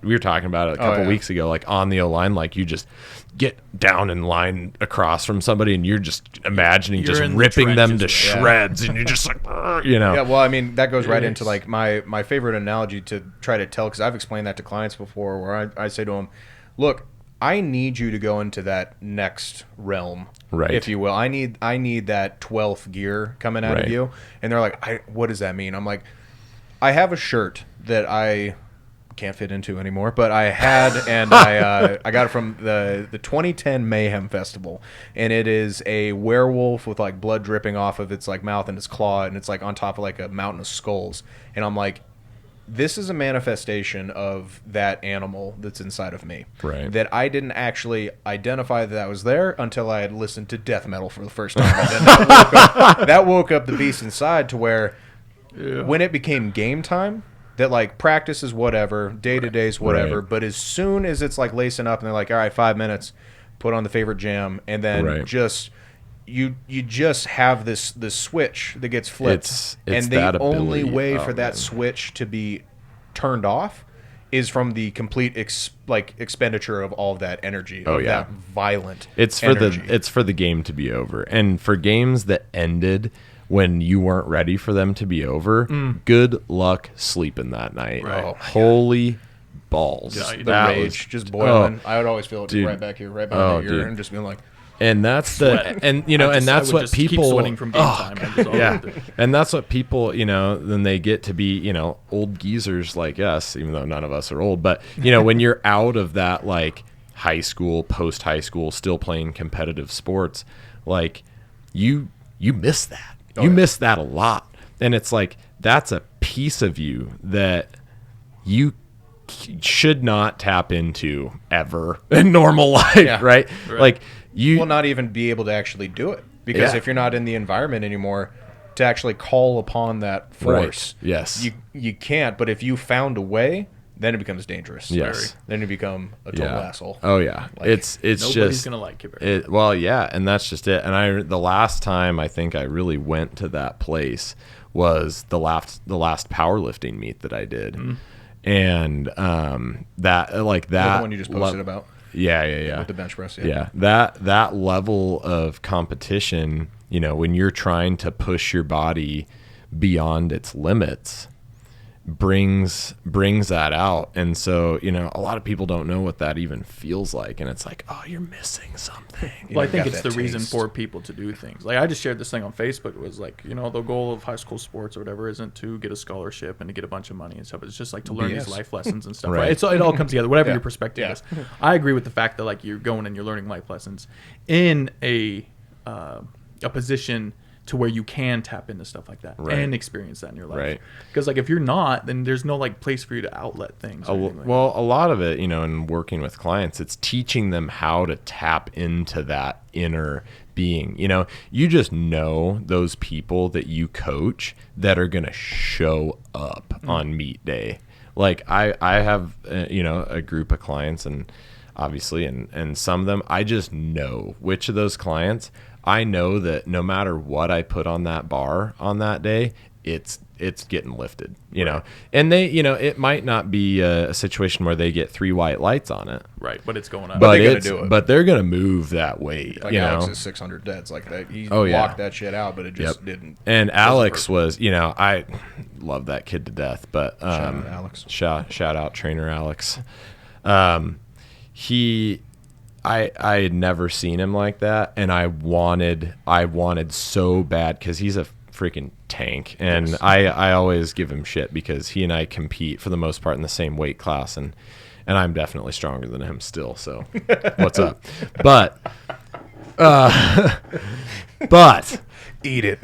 were talking about it a couple weeks ago, like on the O-line, like you just get down in line across from somebody and you're just imagining just ripping them to shreds, and you're just like, you know. Yeah, well, I mean, that goes right into like my favorite analogy to try to tell, because I've explained that to clients before, where I say to them, look, I need you to go into that next realm, right, if you will. I need that 12th gear coming out of you. And they're like, what does that mean? I'm like, I have a shirt that I can't fit into anymore, but I had, and I got it from the 2010 Mayhem Festival, and it is a werewolf with like blood dripping off of its like mouth and its claw, and it's like on top of like a mountain of skulls. And I'm like, this is a manifestation of that animal that's inside of me. Right. That I didn't actually identify that was there until I had listened to death metal for the first time. And then that woke up the beast inside, to where when it became game time, that like practice is whatever, day to day is whatever, but as soon as it's like lacing up and they're like, all right, 5 minutes, put on the favorite jam, and then just you just have this switch that gets flipped. It's and that the only ability. way for that switch to be turned off is from the complete expenditure of all of that energy, that violent energy. It's for the game to be over. And for games that ended when you weren't ready for them to be over, good luck sleeping that night. Right. Oh, holy balls. Yeah, The rage just boiling. I would always feel it right back here, right behind the ear, and just being like, and that's that's what people keep sweating from game time. And that's what people, then they get to be, old geezers like us, even though none of us are old. But when you're out of that like high school, post high school, still playing competitive sports, like you miss that. You miss that a lot, and it's like that's a piece of you that you should not tap into ever in normal life, right? Like you will not even be able to actually do it because if you're not in the environment anymore to actually call upon that force, you can't. But if you found a way, then it becomes dangerous. Yes, then you become a total asshole. Oh yeah, like, it's nobody's just gonna like you. And that's just it. And the last time I think I really went to that place was the last powerlifting meet that I did. And that the one you just posted about. Yeah. With the bench press. That level of competition, when you're trying to push your body beyond its limits, brings that out. And so, a lot of people don't know what that even feels like, and it's like, oh, you're missing something. Well, I think it's the reason for people to do things. Like I just shared this thing on Facebook. It was like, the goal of high school sports or whatever isn't to get a scholarship and to get a bunch of money and stuff. It's just like to learn these life lessons and stuff. Right? It all comes together, whatever your perspective is. I agree with the fact that like you're going and you're learning life lessons in a position to where you can tap into stuff like that and experience that in your life. Right. Because like if you're not, then there's no like place for you to outlet things. A lot of it, in working with clients, it's teaching them how to tap into that inner being. You just know those people that you coach that are going to show up on meet day. Like I have, a group of clients, and obviously, and some of them, I just know which of those clients, I know that no matter what I put on that bar on that day, it's getting lifted, and they, it might not be a situation where they get 3 white lights on it. Right. But it's going up. But they're going to do it. But they're going to move that weight. Like Alex's 600 deads like that. He blocked that shit out, but it just didn't. And Alex was, I love that kid to death, but, shout out Alex. Shout out trainer Alex. I had never seen him like that, and I wanted so bad because he's a freaking tank, and I always give him shit because he and I compete for the most part in the same weight class, and I'm definitely stronger than him still. So what's up? But eat it.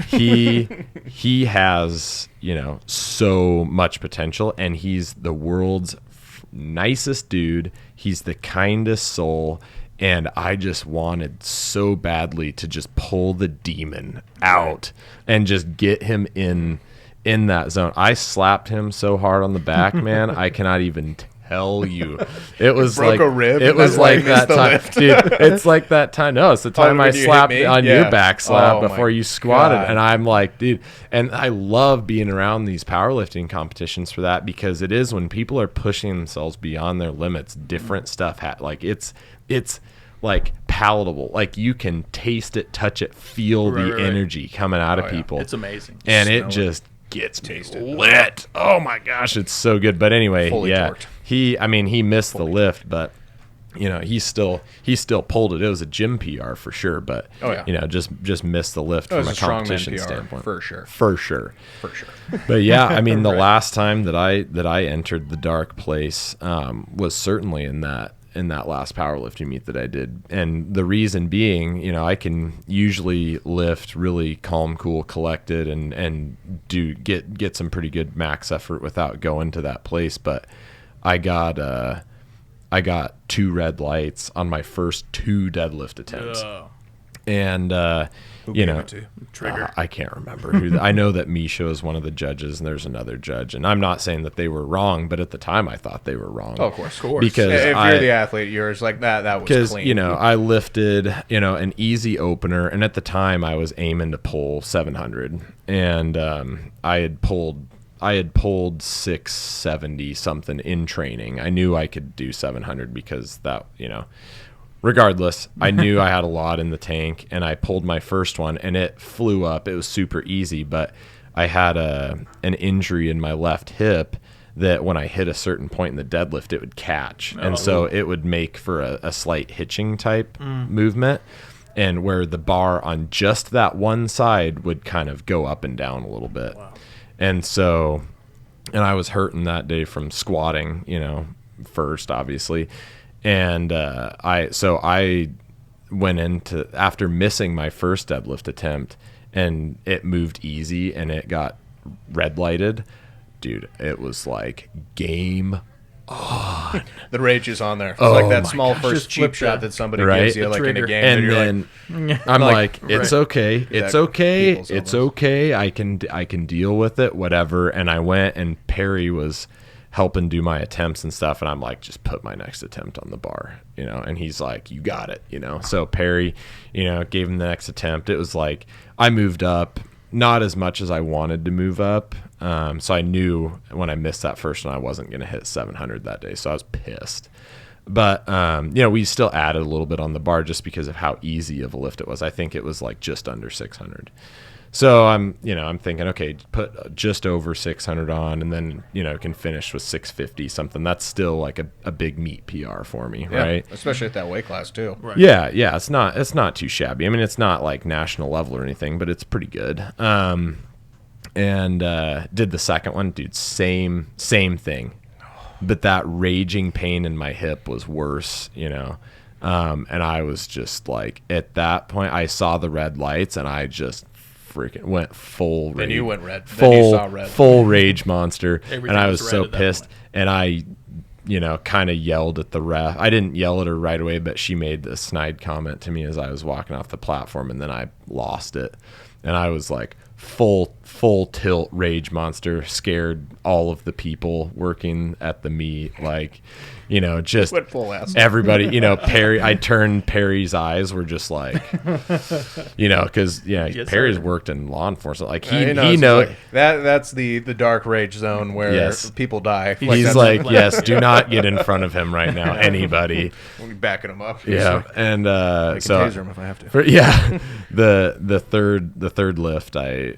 He has so much potential, and he's the world's nicest dude. He's the kindest soul. And I just wanted so badly to just pull the demon out and just get him in that zone. I slapped him so hard on the back, man. I cannot even tell you. It was broke like a rib. It was like that time, dude. It's like that time. No, it's the time I slapped on your back slap before you squatted, and I'm like, dude. And I love being around these powerlifting competitions for that, because it is when people are pushing themselves beyond their limits. Different stuff, like it's like palatable. Like you can taste it, touch it, feel the energy coming out of people. It's amazing, and it just gets lit. Oh my gosh, it's so good. But anyway, torqued. He missed the lift, but he still pulled it. It was a gym PR for sure, but just missed the lift from a competition standpoint for sure. But yeah, the last time that I entered the dark place was certainly in that last powerlifting meet that I did. And the reason being, I can usually lift really calm, cool, collected and do get some pretty good max effort without going to that place. But I got 2 red lights on my first 2 deadlift attempts. And Who you gave know, it to you? Trigger. I can't remember who. I know that Misha is one of the judges, and there's another judge. And I'm not saying that they were wrong, but at the time I thought they were wrong. Oh, of course. Because if you're the athlete, you're just like that was clean. You know, I lifted, you know, an easy opener, and at the time I was aiming to pull 700, and I had pulled 670 something in training. I knew I could do 700 because that, you know, regardless, I knew I had a lot in the tank, and I pulled my first one, and it flew up. It was super easy, but I had an injury in my left hip that when I hit a certain point in the deadlift, it would catch. And so it would make for a slight hitching type movement, and where the bar on just that one side would kind of go up and down a little bit. Wow. And so, and I was hurting that day from squatting, you know, first, obviously. And I went into, after missing my first deadlift attempt, and it moved easy and it got red lighted, dude, it was like game on. The rage is on there. It's Oh like that my small gosh, first just cheap flip shot the- that somebody Right. gives you The like in a trigger. game. And you're then like I'm like, it's right. okay. It's that okay. people's It's elbows. okay. I can deal with it, whatever. And I went, and Perry was helping do my attempts and stuff, and I'm like, just put my next attempt on the bar, you know. And he's like, you got it, you know. So Perry, you know, gave him the next attempt. It was like I moved up, not as much as I wanted to move up. So I knew when I missed that first one, I wasn't going to hit 700 that day. So I was pissed. But, you know, we still added a little bit on the bar just because of how easy of a lift it was. I think it was like just under 600. So I'm thinking, okay, put just over 600 on, and then, you know, can finish with 650 something. That's still like a big meat PR for me, yeah, right? especially at that weight class too. Right. Yeah, it's not too shabby. I mean, it's not like national level or anything, but it's pretty good. And did the second one, dude, same thing. But that raging pain in my hip was worse, you know. And I was just like, at that point, I saw the red lights, and I just freaking went full rage. Then you went red. Then you saw red. Full rage monster. Everything And I was was red so at that pissed. point. And I, you know, kind of yelled at the ref. I didn't yell at her right away, but she made this snide comment to me as I was walking off the platform, and then I lost it. And I was like, full tilt rage monster, scared all of the people working at the meet, like, you know, just Went full ass. everybody, you know. Perry, I turned, Perry's eyes were just like, you know, because Yes, Perry's sir. worked in law enforcement, like You he know, it's knows. like, that's the dark rage zone where Yes. people die. He's that's like, like- yes, do not get in front of him right now, anybody. we're backing them up. Yeah, and I can so taser him if I have to. the third lift, I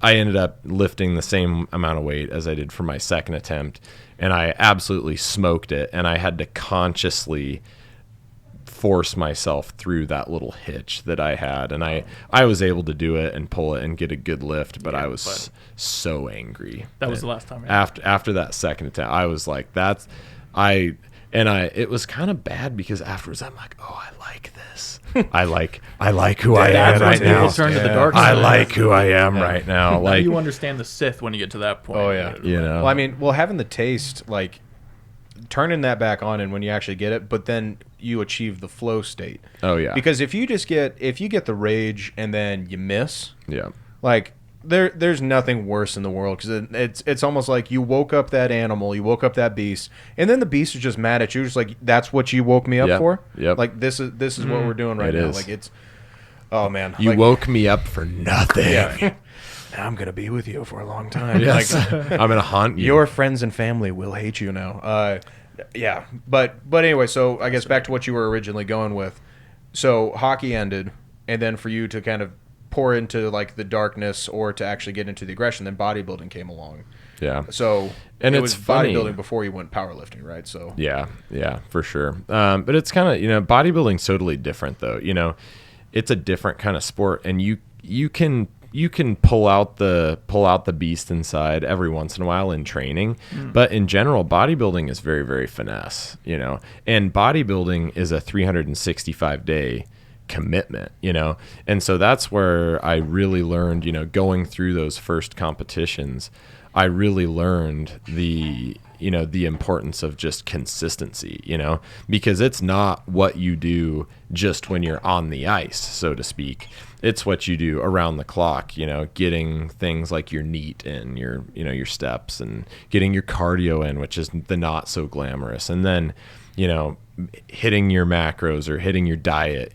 ended up lifting the same amount of weight as I did for my second attempt, and I absolutely smoked it, and I had to consciously force myself through that little hitch that I had, and I was able to do it and pull it and get a good lift, but I was so angry. That was the last time. Right? After that second attempt, I was like, it was kind of bad because afterwards I'm like, oh, I like this. I like who I am That's when right people now. turn to the dark I side. like who I am right now. Now Like, you understand the Sith when you get to that point. Oh, yeah. you know, Well, I mean, having the taste, like turning that back on, and when you actually get it, but then you achieve the flow state. oh yeah, Because if you get the rage and then you miss, yeah, like there's nothing worse in the world, because it's almost like you woke up that animal, you woke up that beast, and then the beast is just mad at you, just like, that's what you woke me up Yep, for. yep. Like this is what we're doing right It now. is. Like it's, oh man, you like, woke me up for nothing. Yeah. Now I'm gonna be with you for a long time. Yes. Like, I'm gonna hunt you. your friends and family will hate you now. Yeah, but anyway, so I guess back to what you were originally going with. So hockey ended, and then for you to kind of pour into like the darkness or to actually get into the aggression, then bodybuilding came along. yeah. So And it it's was funny. bodybuilding before you went powerlifting, right? So Yeah, for sure. But it's kind of, you know, bodybuilding's totally different though. You know, it's a different kind of sport, and you can pull out the beast inside every once in a while in training, but in general, bodybuilding is very, very finesse. You know, and bodybuilding is a 365-day commitment, you know. And so that's where I really learned, you know, going through those first competitions, I really learned the importance of just consistency, you know, because it's not what you do just when you're on the ice, so to speak. it's what you do around the clock, getting things like your NEAT in, your steps, and getting your cardio in, which is the not so glamorous. And then, hitting your macros or hitting your diet,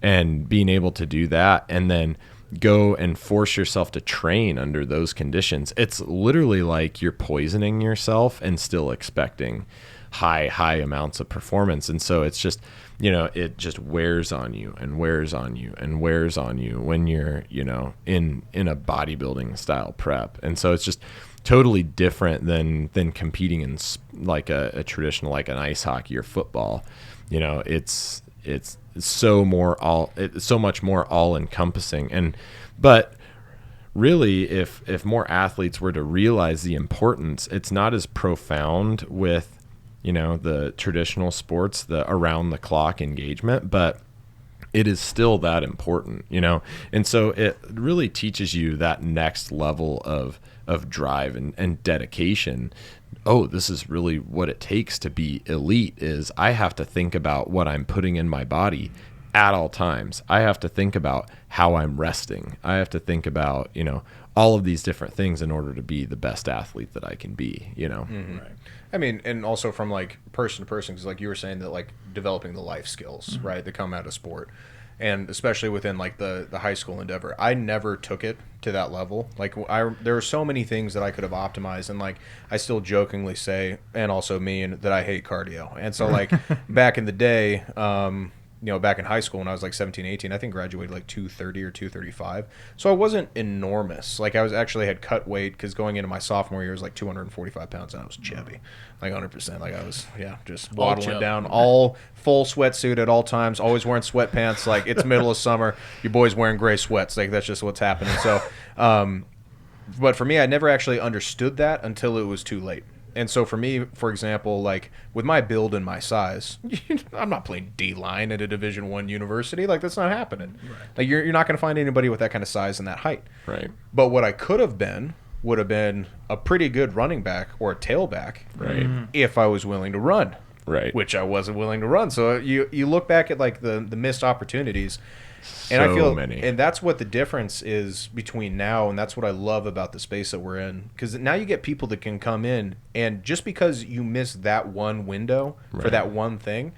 and being able to do that, and then go and force yourself to train under those conditions. It's literally like you're poisoning yourself and still expecting high amounts of performance. And so it's just, it just wears on you and wears on you and wears on you when you're, in a bodybuilding style prep. And so it's just totally different than competing in like a traditional, like an ice hockey or football. It's so much more all encompassing. But really, if more athletes were to realize the importance, it's not as profound with, the traditional sports, the around the clock engagement, but it is still that important, And so it really teaches you that next level of drive and dedication. Oh, this is really what it takes to be elite. Is I have to think about what I'm putting in my body at all times. I have to think about how I'm resting. I have to think about, all of these different things in order to be the best athlete that I can be, Mm-hmm. Right. I mean, and also from like person to person, because like you were saying that like developing the life skills, right, that come out of sport. And especially within like the high school endeavor, I never took it to that level. Like there are so many things that I could have optimized, and like I still jokingly say, and also mean that I hate cardio. And so like back in the day, back in high school when I was like 17, 18, I think graduated like 230 or 235. So I wasn't enormous. Like I had cut weight because going into my sophomore year I was like 245 pounds and I was chubby, like 100%. Like I was, just waddling down, all full sweatsuit at all times, always wearing sweatpants. Like it's middle of summer, your boy's wearing gray sweats. Like that's just what's happening. So, but for me, I never actually understood that until it was too late. And so for me, for example, like with my build and my size, I'm not playing D-line at a Division I university. Like that's not happening. Right. Like you're not going to find anybody with that kind of size and that height. Right. But what I could have been would have been a pretty good running back or a tailback. Right. If I was willing to run. Right. Which I wasn't willing to run. So you look back at like the missed opportunities. And So I feel, many. and that's what the difference is between now, and that's what I love about the space that we're in. Because now you get people that can come in, and just because you miss that one window for that one thing,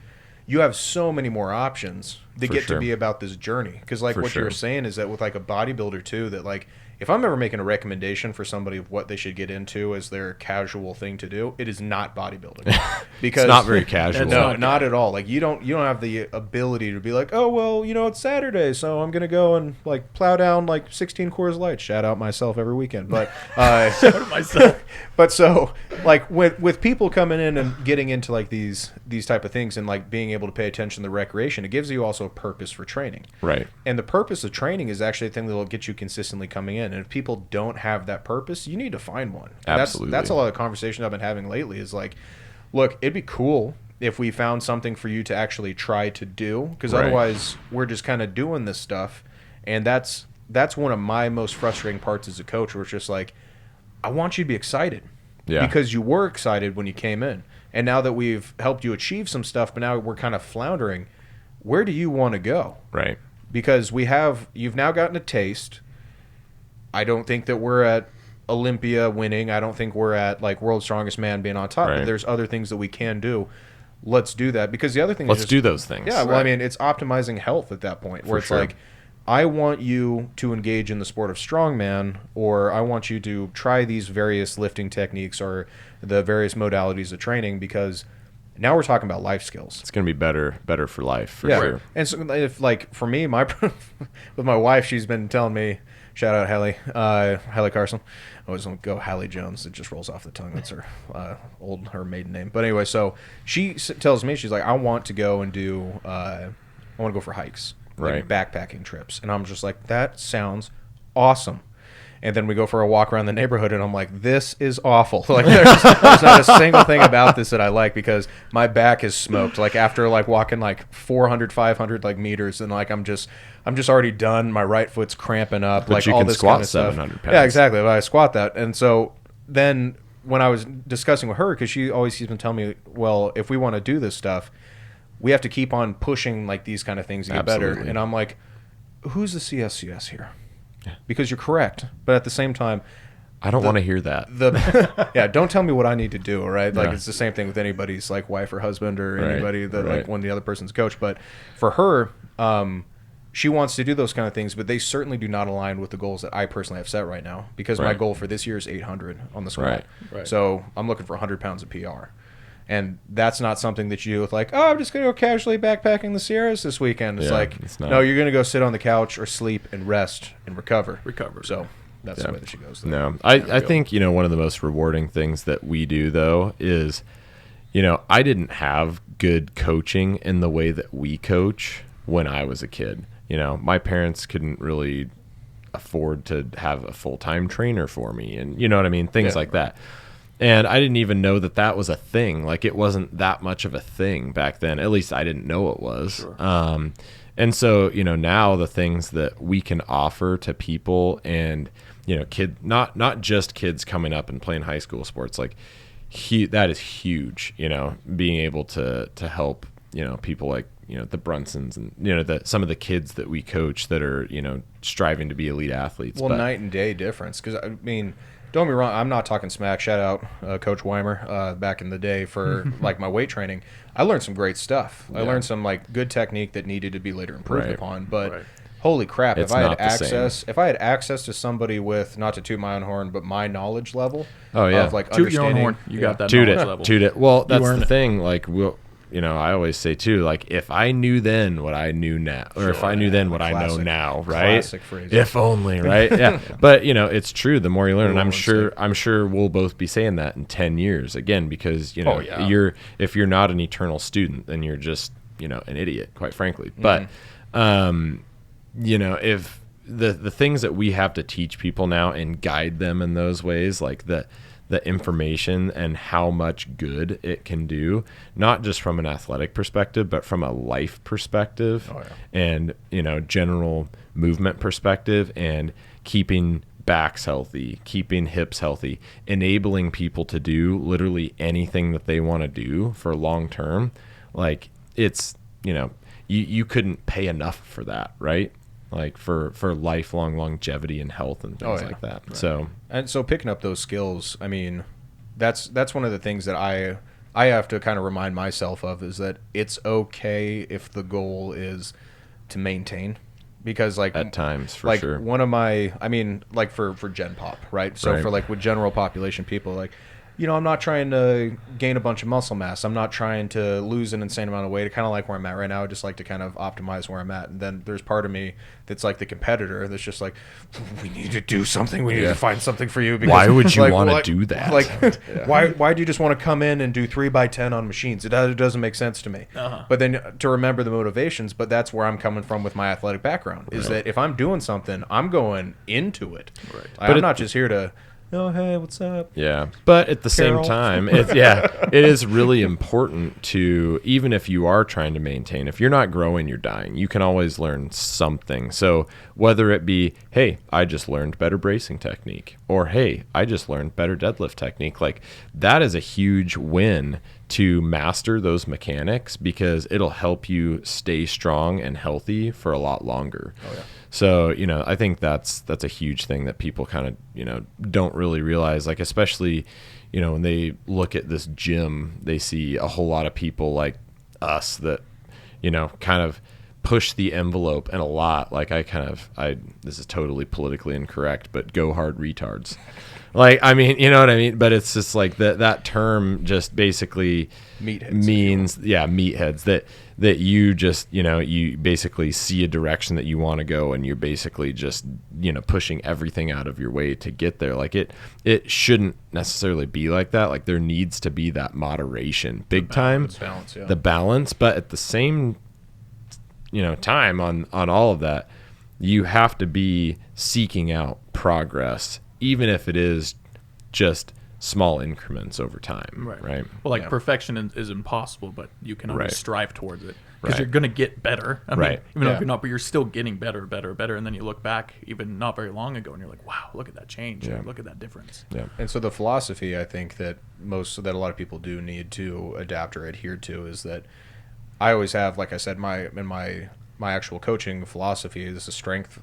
you have so many more options that get to be about this journey. Because like what you were saying is that with like a bodybuilder too, that like if I'm ever making a recommendation for somebody of what they should get into as their casual thing to do, it is not bodybuilding. Because it's not very casual. No, not at all. Like you don't have the ability to be like, oh well, it's Saturday, so I'm gonna go and like plow down like 16 Coors Light. Shout out myself every weekend, but shout out myself. But so like with people coming in and getting into like these type of things and like being able to pay attention to the recreation, it gives you also a purpose for training. Right. And the purpose of training is actually a thing that will get you consistently coming in. And if people don't have that purpose, you need to find one. And Absolutely. That's a lot of conversation I've been having lately is like, look, it'd be cool if we found something for you to actually try to do, because otherwise we're just kind of doing this stuff. And that's one of my most frustrating parts as a coach, where it's just like, I want you to be excited. Yeah. Because you were excited when you came in. And now that we've helped you achieve some stuff, but now we're kind of floundering, where do you want to go? Right. Because you've now gotten a taste. I don't think that we're at Olympia winning. I don't think we're at like World's Strongest Man being on top. Right. But there's other things that we can do. Let's do that. Because the other thing Let's is do those things. Yeah, well, I mean, it's optimizing health at that point, where it's like, I want you to engage in the sport of strongman, or I want you to try these various lifting techniques or the various modalities of training, because now we're talking about life skills. It's going to be better for life, for sure. And so if like for me, with my wife, she's been telling me, shout out Hallie Carson. I always don't go Hallie Jones. It just rolls off the tongue. That's her her maiden name. But anyway, so she tells me, she's like, I want to go and do, I want to go for hikes, like backpacking trips. And I'm just like, that sounds awesome. And then we go for a walk around the neighborhood, and I'm like, this is awful. Like there's not a single thing about this that I like, because my back is smoked. Like after like walking like 400, 500 like meters, and like I'm just already done. My right foot's cramping up. But like you all can this squat kind of 700 stuff. pounds. Yeah, exactly. But I squat that, and so then when I was discussing with her, because she's been telling me, well, if we want to do this stuff, we have to keep on pushing like these kind of things to get better. And I'm like, who's the CSCS here? Because you're correct, but at the same time, I don't want to hear that. Don't tell me what I need to do, right? Like, Yeah. it's the same thing with anybody's, like, wife or husband or Right, anybody that, right. like, when the other person's coach. But for her, she wants to do those kind of things, but they certainly do not align with the goals that I personally have set right now, because my Right. goal for this year is 800 on the squat. Right. So I'm looking for 100 pounds of PR. And that's not something that you do with, like, oh, I'm just going to go casually backpacking the Sierras this weekend. It's Yeah, like, it's not. no, you're going to go sit on the couch or sleep and rest and recover. So that's the way that she goes. No, I think, one of the most rewarding things that we do, though, is, I didn't have good coaching in the way that we coach when I was a kid. My parents couldn't really afford to have a full-time trainer for me, and you know what I mean? Things like that. And I didn't even know that that was a thing. Like, it wasn't that much of a thing back then. At least I didn't know it was. Sure. And so, now the things that we can offer to people and, not just kids coming up and playing high school sports, like that is huge, being able to help, people like, the Brunsons and, some of the kids that we coach that are, striving to be elite athletes. Well, night and day difference. Because, I mean, don't get me wrong, I'm not talking smack. Shout out Coach Weimer back in the day for like my weight training. I learned some great stuff. I learned some like good technique that needed to be later improved upon. But holy crap, It's if I had not the access to somebody with, not to toot my own horn, but my knowledge level of like toot your own understanding. horn. You got that Toot knowledge it. level. Toot it. Well, that's earned the it. thing. Like, I always say too, like, if I knew then what I knew now, or if I knew then what I know Classic. now, right? Classic phrase. If only, right? Yeah. But it's true. The more you learn, and I'm sure we'll both be saying that in 10 years again, because if you're not an eternal student, then you're just an idiot, quite frankly. But if the things that we have to teach people now and guide them in those ways, like the information and how much good it can do, not just from an athletic perspective, but from a life perspective and, general movement perspective, and keeping backs healthy, keeping hips healthy, enabling people to do literally anything that they want to do for long term. Like, it's, you couldn't pay enough for that, right? Like for lifelong longevity and health and things like that. Right. So picking up those skills, I mean, that's one of the things that I have to kind of remind myself of, is that it's okay if the goal is to maintain, because like at times, for like sure. one of my, I mean, like for Gen Pop, right? So for like with general population people, like, I'm not trying to gain a bunch of muscle mass. I'm not trying to lose an insane amount of weight. I kind of like where I'm at right now. I just like to kind of optimize where I'm at. And then there's part of me that's like the competitor that's just like, we need to do something. We need to find something for you. Because, why would you want to do that? Like, why do you just want to come in and do 3x10 on machines? It doesn't make sense to me. But then to remember the motivations, but that's where I'm coming from with my athletic background, is that if I'm doing something, I'm going into it. Right. I'm not just here to, oh, hey, what's up? Yeah. But at the Carol. same time, it is really important to, even if you are trying to maintain, if you're not growing, you're dying. You can always learn something. So whether it be, hey, I just learned better bracing technique, or hey, I just learned better deadlift technique, like that is a huge win to master those mechanics, because it'll help you stay strong and healthy for a lot longer. Oh, yeah. So, I think that's a huge thing that people kind of, don't really realize, like, especially, when they look at this gym, they see a whole lot of people like us that, kind of push the envelope, and a lot, like this is totally politically incorrect, but go hard retards. Like, I mean, you know what I mean? But it's just like that term just basically means, meatheads, that you just, you basically see a direction that you want to go, and you're basically just, pushing everything out of your way to get there. Like it shouldn't necessarily be like that. Like, there needs to be that moderation, big time, the balance, but at the same, time on all of that, you have to be seeking out progress, even if it is just small increments over time, right? Well, like perfection is impossible, but you can always strive towards it, because you're going to get better. I mean, even though you're not, but you're still getting better. And then you look back even not very long ago and you're like, wow, look at that change. Yeah. Look at that difference. Yeah. And so the philosophy, I think, that a lot of people do need to adapt or adhere to, is that I always have, like I said, in my my actual coaching philosophy is a strength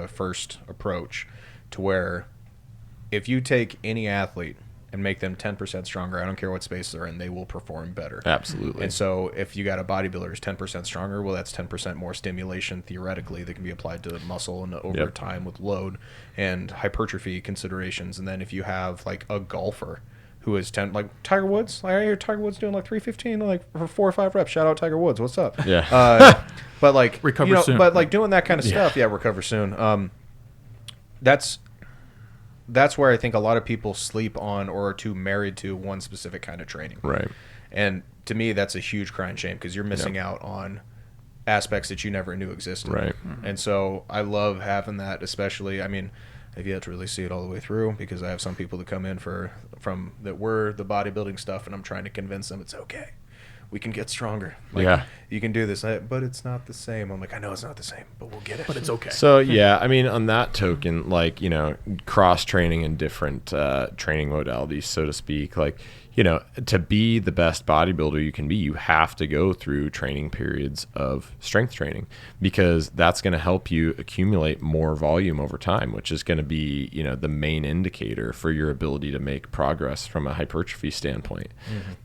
first approach, to where if you take any athlete and make them 10% stronger, I don't care what space they're in, they will perform better. Absolutely. And so if you got a bodybuilder who's 10% stronger, well, that's 10% more stimulation theoretically that can be applied to muscle and over time with load and hypertrophy considerations. And then if you have like a golfer who is 10, like Tiger Woods, like I hear Tiger Woods doing like 315 like for 4 or 5 reps. Shout out Tiger Woods, what's up? Yeah. But like recover soon. But like doing that kind of stuff, recover soon. That's where I think a lot of people sleep on or are too married to one specific kind of training. Right. And to me, that's a huge crying shame, because you're missing out on aspects that you never knew existed. Right. And so I love having that, especially, I mean, I've yet to really see it all the way through, because I have some people that come in from that were the bodybuilding stuff, and I'm trying to convince them it's okay. We can get stronger. Like, you can do this, but it's not the same. I'm like, I know it's not the same, but we'll get it. But it's okay. So, yeah, I mean, on that token, like, you know, cross-training and different training modalities, so to speak, like, you know, to be the best bodybuilder you can be, you have to go through training periods of strength training, because that's going to help you accumulate more volume over time, which is going to be, you know, the main indicator for your ability to make progress from a hypertrophy standpoint.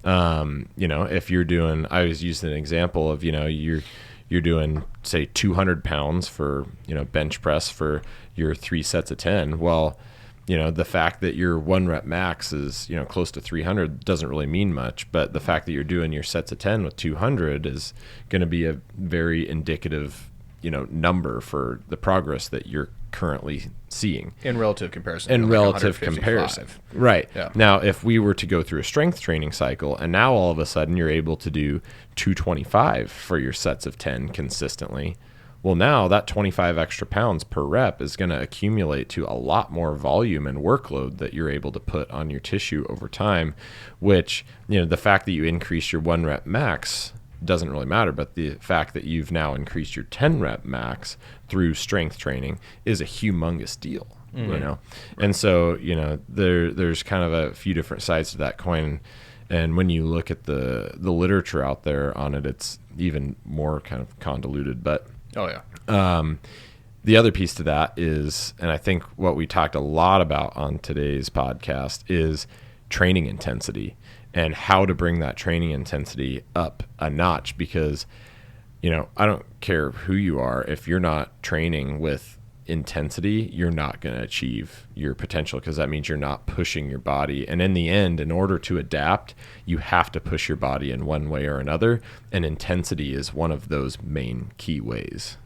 You know, if you're doing, I was using an example of, you know, you're doing, say, 200 pounds for, you know, bench press for your 3 sets of 10. Well, you know, the fact that your 1 rep max is, you know, close to 300 doesn't really mean much, but the fact that you're doing your sets of 10 with 200 is going to be a very indicative, you know, number for the progress that you're currently seeing. In relative comparison. In like relative comparison. Right. Yeah. Now, if we were to go through a strength training cycle, and now all of a sudden you're able to do 225 for your sets of 10 consistently, well, now that 25 extra pounds per rep is going to accumulate to a lot more volume and workload that you're able to put on your tissue over time, which, you know, the fact that you increase your 1 rep max doesn't really matter, but the fact that you've now increased your 10 rep max through strength training is a humongous deal, you know? And so, you know, there's kind of a few different sides to that coin. And when you look at the literature out there on it, it's even more kind of convoluted, but the other piece to that is, and I think what we talked a lot about on today's podcast, is training intensity and how to bring that training intensity up a notch. Because, you know, I don't care who you are, if you're not training with intensity, you're not going to achieve your potential, because that means you're not pushing your body. And in the end, in order to adapt, you have to push your body in one way or another, and intensity is one of those main key ways.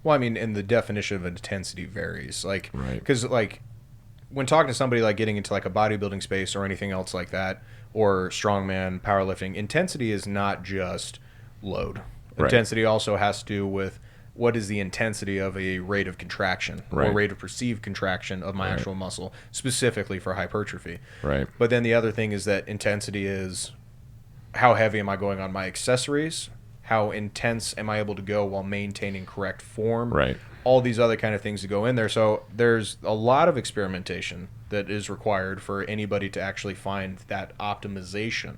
Well, I mean, and the definition of intensity varies, like, Right. because like when talking to somebody like getting into like a bodybuilding space or anything else like that, or strongman, powerlifting, intensity is not just load. Right. Intensity also has to do with what is the intensity of a rate of contraction or rate of perceived contraction of my actual muscle, specifically for hypertrophy. Right. But then the other thing is that intensity is how heavy am I going on my accessories? How intense am I able to go while maintaining correct form? Right. All these other kind of things that go in there. So there's a lot of experimentation that is required for anybody to actually find that optimization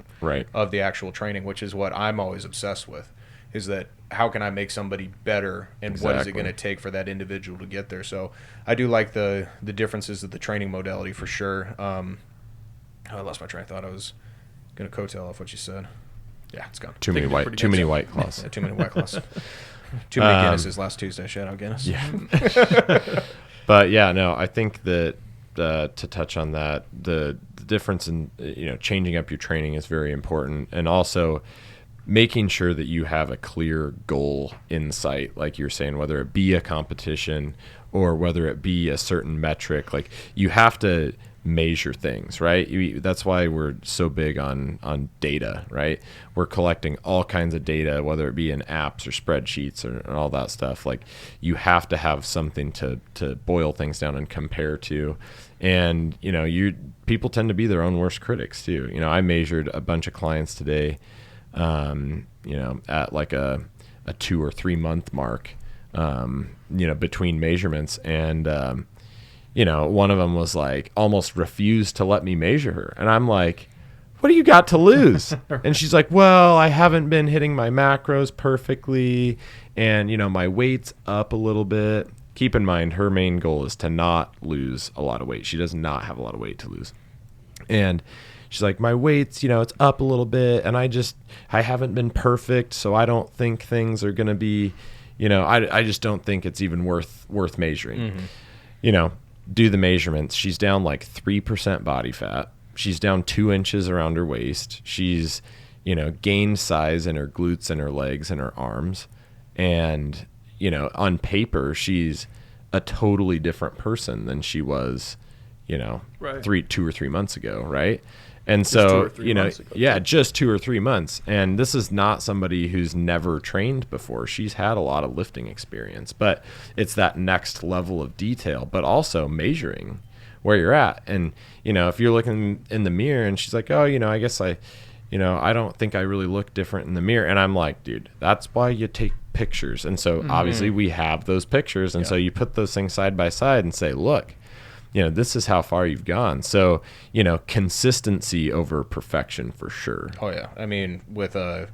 of the actual training, which is what I'm always obsessed with, is that how can I make somebody better, and what is it going to take for that individual to get there? So I do like the differences of the training modality for sure. I lost my train of thought. I was going to coattail off what you said. Yeah, it's gone. Too many white claws. Yeah, too many white claws. Too many Guinnesses last Tuesday. Shout out Guinness. Yeah. But yeah, no, I think that to touch on that, the difference in, you know, changing up your training is very important, and also making sure that you have a clear goal in sight, like you're saying, whether it be a competition or whether it be a certain metric. Like, you have to measure things, right? That's why we're so big on data, right? We're collecting all kinds of data, whether it be in apps or spreadsheets or all that stuff. Like, you have to have something to boil things down and compare to. And, you know, people tend to be their own worst critics too. You know, I measured a bunch of clients today, you know, at like a 2 or 3 month mark, you know, between measurements. And, you know, one of them was like almost refused to let me measure her. And I'm like, what do you got to lose? And she's like, well, I haven't been hitting my macros perfectly, and, my weight's up a little bit. Keep in mind, her main goal is to not lose a lot of weight. She does not have a lot of weight to lose. And she's like, my weight's, it's up a little bit, and I haven't been perfect, so I don't think things are going to be, I just don't think it's even worth measuring. Do the measurements. She's down like 3% body fat. She's down 2 inches around her waist. She's, gained size in her glutes and her legs and her arms. And, on paper, she's a totally different person than she was, right. 2 or 3 months ago. Right. And Just 2 so, or 3 months ago, yeah, just 2 or 3 months. And this is not somebody who's never trained before. She's had a lot of lifting experience, but it's that next level of detail, but also measuring where you're at. And, if you're looking in the mirror and she's like, oh, I guess I don't think I really look different in the mirror. And I'm like, dude, that's why you take pictures. And so obviously we have those pictures. And so you put those things side by side and say, look, this is how far you've gone. So, consistency over perfection for sure. Oh, yeah. I mean, with one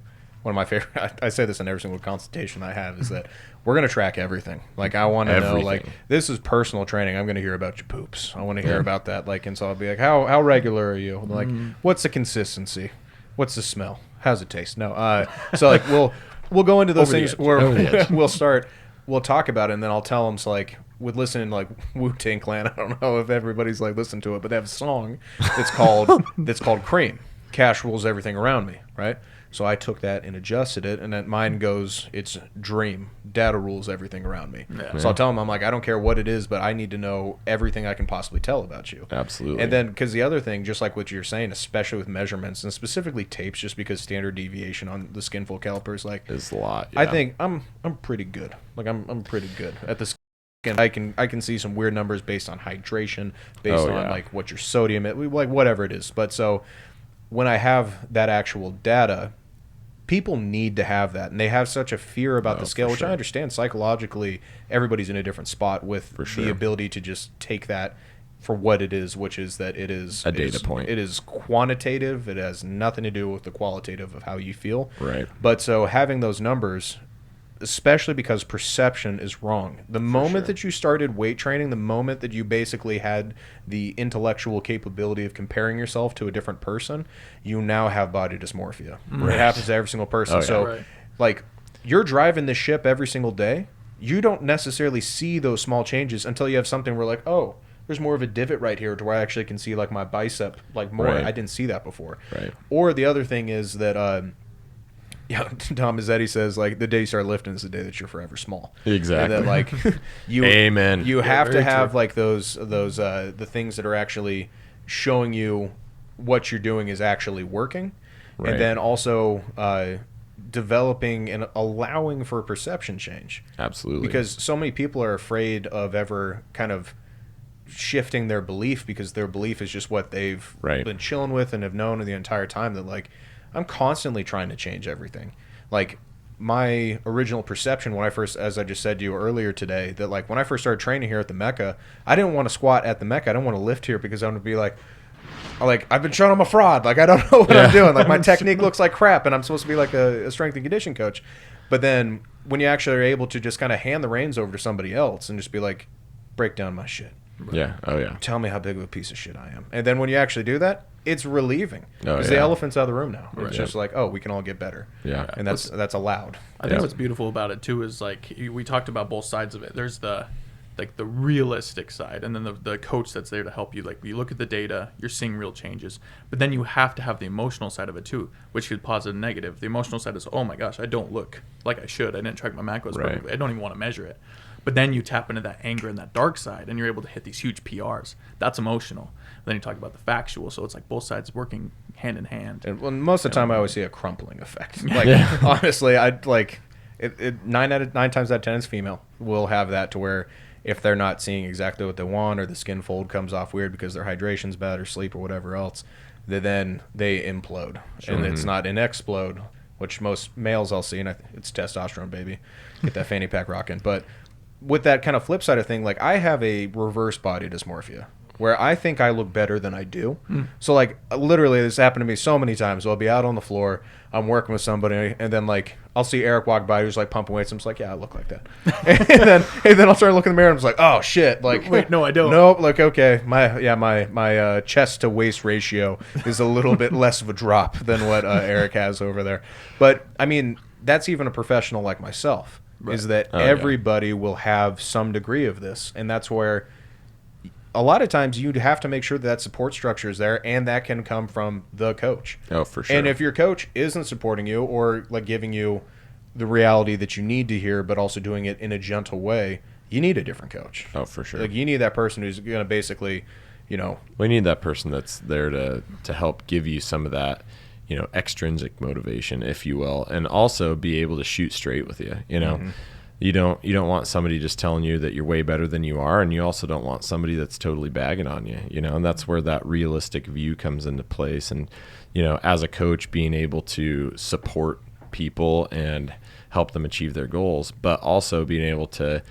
of my favorite, I say this in every single consultation I have, is that we're going to track everything. Like, I want to know, like, this is personal training. I'm going to hear about your poops. I want to hear about that. Like, and so I'll be like, how regular are you? Like, what's the consistency? What's the smell? How's it taste? No. So, like, we'll go into those things where we'll talk about it, and then I'll tell them, so, like, with listening like Wu-Tang Clan, I don't know if everybody's like listened to it, but they have a song that's called Cream. Cash rules everything around me, right? So I took that and adjusted it, and then mine goes, it's Dream. Data rules everything around me. Yeah. So I'll tell them, I'm like, I don't care what it is, but I need to know everything I can possibly tell about you. Absolutely. And then, because the other thing, just like what you're saying, especially with measurements, and specifically tapes, just because standard deviation on the skinfold calipers, like, is a lot. Yeah. I think I'm pretty good. Like, I'm pretty good at this. And I can see some weird numbers based on hydration, based on like what your sodium is, like whatever it is. But so when I have that actual data, people need to have that, and they have such a fear about the scale, which I understand psychologically. Everybody's in a different spot with the ability to just take that for what it is, which is that it is a data point. It is quantitative. It has nothing to do with the qualitative of how you feel. Right. But so having those numbers, especially because perception is wrong. The moment that you started weight training, the moment that you basically had the intellectual capability of comparing yourself to a different person, you now have body dysmorphia. Right. It happens to every single person. Like, you're driving this ship every single day. You don't necessarily see those small changes until you have something where, like, oh, there's more of a divot right here to where I actually can see, like, my bicep, like, more. I didn't see that before. Right. Or the other thing is that Tom Mazzetti says, like, the day you start lifting is the day that you're forever small. Exactly. And then, like, Amen. You have to have like those the things that are actually showing you what you're doing is actually working, and then also developing and allowing for perception change. Absolutely. Because so many people are afraid of ever kind of shifting their belief, because their belief is just what they've been chilling with and have known the entire time, that, like, I'm constantly trying to change everything. Like, my original perception when I first, as I just said to you earlier today, that, like, when I first started training here at the Mecca, I didn't want to squat at the Mecca. I didn't want to lift here because I'm going to be like, I've been shown I'm a fraud. Like, I don't know what I'm doing. Like, my technique looks like crap, and I'm supposed to be like a strength and condition coach. But then when you actually are able to just kind of hand the reins over to somebody else and just be like, break down my shit. Yeah. Oh, yeah. Tell me how big of a piece of shit I am. And then when you actually do that, it's relieving. Because the elephant's out of the room now. It's just like, oh, we can all get better. Yeah. And that's allowed. I think what's beautiful about it, too, is, like, we talked about both sides of it. There's the realistic side, and then the coach that's there to help you. Like, you look at the data, you're seeing real changes. But then you have to have the emotional side of it, too, which could positive and negative. The emotional side is, oh, my gosh, I don't look like I should. I didn't track my macros perfectly. I don't even want to measure it. But then you tap into that anger and that dark side, and you're able to hit these huge PRs. That's emotional. Then you talk about the factual, so it's like both sides working hand in hand. And most of the time, I always see a crumpling effect. Like, honestly, I'd like it. 9 times out of 10 is female will have that, to where if they're not seeing exactly what they want, or the skin fold comes off weird because their hydration's bad or sleep or whatever else, then they implode. And it's not an explode, which most males I'll see, and it's testosterone, baby. Get that fanny pack rocking. But with that kind of flip side of thing, like, I have a reverse body dysmorphia. where I think I look better than I do. So like literally this happened to me so many times. I'll be out on the floor, I'm working with somebody, and then like I'll see Eric walk by who's like pumping weights. I'm just like, yeah, I look like that. and then I'll start looking in the mirror and I'm just like, oh shit, like Wait, no, I don't. Nope, like okay, my chest to waist ratio is a little bit less of a drop than what Eric has over there. But I mean, that's even a professional like myself. Right. Is that everybody will have some degree of this, and that's where a lot of times you have to make sure that support structure is there, and that can come from the coach. Oh, for sure. And if your coach isn't supporting you or like giving you the reality that you need to hear, but also doing it in a gentle way, you need a different coach. Oh, for sure. Like you need that person who's going to basically, we need that person that's there to help give you some of that, extrinsic motivation, if you will, and also be able to shoot straight with you. You don't want somebody just telling you that you're way better than you are, and you also don't want somebody that's totally bagging on you, and that's where that realistic view comes into place. And, as a coach, being able to support people and help them achieve their goals, but also being able to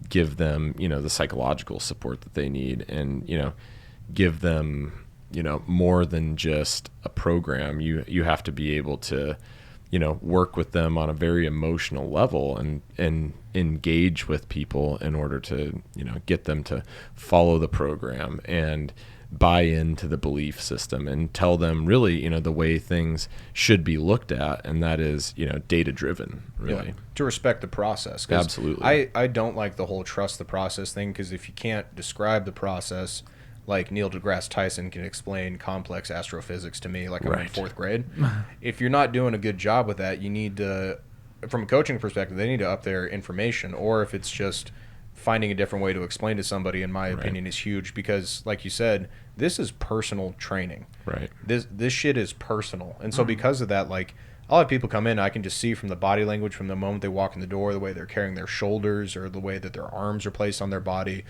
give them, the psychological support that they need, and, give them, more than just a program. You have to be able to, work with them on a very emotional level and engage with people in order to, get them to follow the program and buy into the belief system and tell them really, the way things should be looked at. And that is, data driven, really. Yeah, to respect the process. Absolutely. I don't like the whole trust the process thing, because if you can't describe the process, like Neil deGrasse Tyson can explain complex astrophysics to me like I'm in fourth grade. If you're not doing a good job with that, you need to, from a coaching perspective, they need to up their information. Or if it's just finding a different way to explain to somebody, in my opinion, is huge, because like you said, this is personal training. Right. This shit is personal. And so because of that, like I'll have people come in, I can just see from the body language from the moment they walk in the door, the way they're carrying their shoulders or the way that their arms are placed on their body.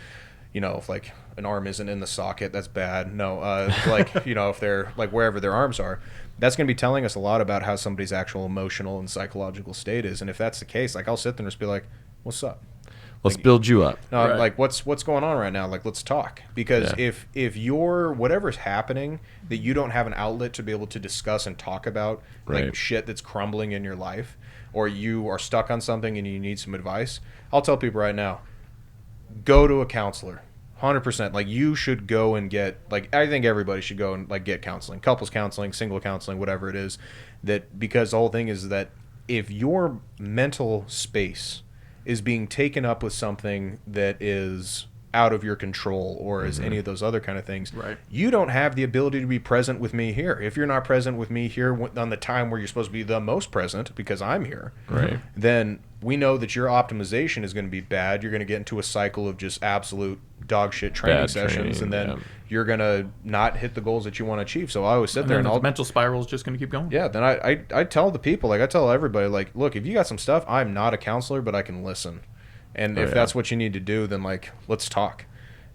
If like an arm isn't in the socket, that's bad. No, if they're like wherever their arms are, that's going to be telling us a lot about how somebody's actual emotional and psychological state is. And if that's the case, like I'll sit there and just be like, what's up? Let's build you up. No, like what's going on right now? Like, let's talk. Because if you're, whatever's happening, that you don't have an outlet to be able to discuss and talk about like shit that's crumbling in your life, or you are stuck on something and you need some advice, I'll tell people right now, go to a counselor. 100%. Like you should go and get, like, I think everybody should go and like get counseling, couples counseling, single counseling, whatever it is. That, because the whole thing is that if your mental space is being taken up with something that is out of your control, or as any of those other kind of things, you don't have the ability to be present with me here. If you're not present with me here on the time where you're supposed to be the most present, because I'm here, then we know that your optimization is going to be bad. You're going to get into a cycle of just absolute dog shit training sessions, and then you're going to not hit the goals that you want to achieve. So I always sit there and the mental spiral is just going to keep going. Yeah, then I tell the people, like I tell everybody, like, look, if you got some stuff, I'm not a counselor, but I can listen. And if that's what you need to do, then like, let's talk,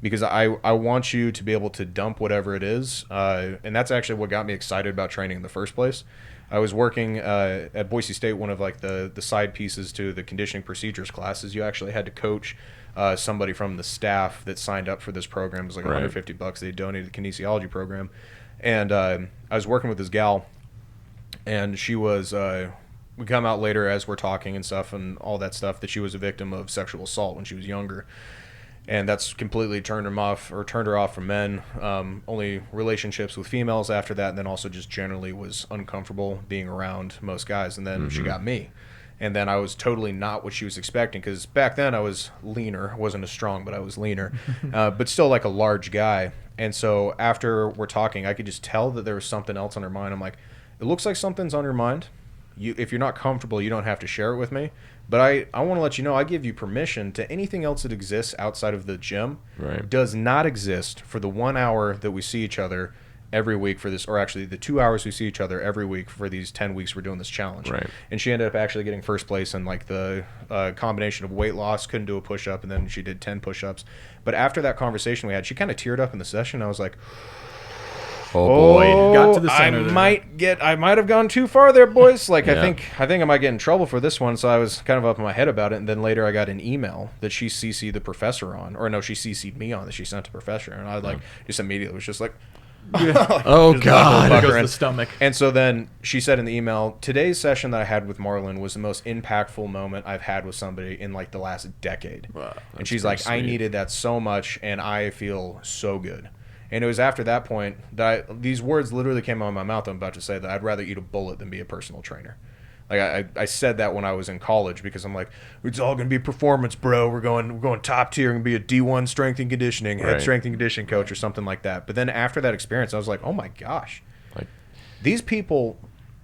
because I want you to be able to dump whatever it is. And that's actually what got me excited about training in the first place. I was working at Boise State. One of like the side pieces to the conditioning procedures classes, you actually had to coach somebody from the staff that signed up for this program. It was like $150. They donated the kinesiology program. And I was working with this gal, and she was we come out later as we're talking and stuff and all that stuff, that she was a victim of sexual assault when she was younger. And that's completely turned her off from men. Only relationships with females after that, and then also just generally was uncomfortable being around most guys. And then she got me. And then I was totally not what she was expecting, because back then I was leaner. I wasn't as strong, but I was leaner. But still like a large guy. And so after we're talking, I could just tell that there was something else on her mind. I'm like, it looks like something's on your mind. If you're not comfortable, you don't have to share it with me. But I want to let you know, I give you permission to anything else that exists outside of the gym does not exist for the 1 hour that we see each other every week for this, or actually the 2 hours we see each other every week for these 10 weeks we're doing this challenge. And she ended up actually getting first place in like the combination of weight loss, couldn't do a push-up, and then she did 10 push-ups. But after that conversation we had, she kind of teared up in the session. I was like, Oh boy. Got to the center there. I might have gone too far there, boys. Like, Yeah. I think I might get in trouble for this one. So I was kind of up in my head about it. And then later I got an email that she CC'd the professor on, or no, she CC'd me on that she sent to the professor. And I like just immediately was just like, Oh just God. There fucker goes in. the stomach. And so then she said in the email, today's session that I had with Marlon was the most impactful moment I've had with somebody in like the last decade. Wow, and that's she's pretty like, I sweet. needed that so much, and I feel so good. And it was after that point that these words literally came out of my mouth. I'm about to say that I'd rather eat a bullet than be a personal trainer. Like I said that when I was in college because I'm like, it's all gonna be performance, bro. We're going top tier. We're gonna be a D1 strength and conditioning, head Right. strength and conditioning coach or something like that. But then after that experience, I was like, oh my gosh, Like, these people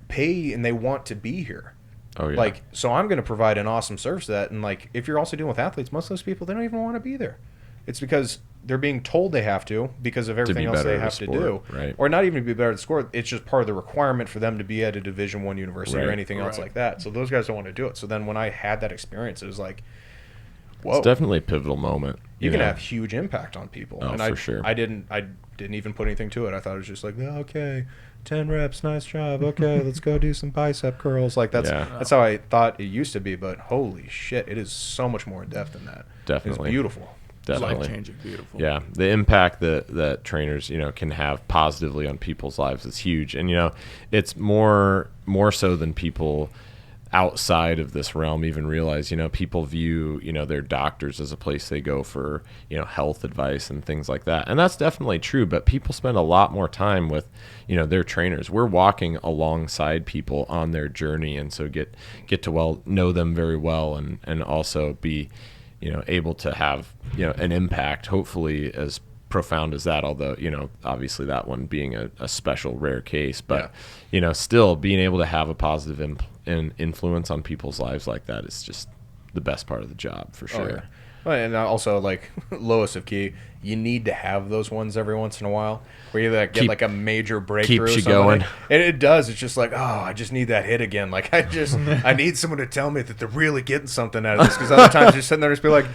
pay and they want to be here. oh yeah. Like, so I'm gonna provide an awesome service to that. And like, if you're also dealing with athletes, most of those people, they don't even want to be there. It's because they're being told they have to because of everything else better they at a have to sport, do, right. or not even to be better at the sport. It's just part of the requirement for them to be at a Division I university or Right. anything else Right. like that. So those guys don't want to do it. So then when I had that experience, it was like, whoa, it's definitely a pivotal moment. you can know? have huge impact on people. Oh, And for sure. I didn't even put anything to it. I thought it was just like, oh, okay, 10 reps, nice job. Okay, let's go do some bicep curls. Like that's how I thought it used to be. But holy shit, it is so much more in depth than that. Definitely. It's beautiful. Definitely. Life-changing, beautiful. Yeah, the impact that trainers, can have positively on people's lives is huge. And it's more so than people outside of this realm even realize. People view their doctors as a place they go for health advice and things like that, and that's definitely true. But people spend a lot more time with their trainers. We're walking alongside people on their journey, and so get to know them very well, and also be able to have an impact, hopefully as profound as that, although obviously that one being a special rare case, but still being able to have a positive influence on people's lives like that is just the best part of the job for sure. Oh, yeah. Well, and also, like, lowest of key, you need to have those ones every once in a while where you get like a major breakthrough. Keeps you or something. going. And it does. It's just like, oh, I just need that hit again. Like, I need someone to tell me that they're really getting something out of this. Because other times you're sitting there and just be like,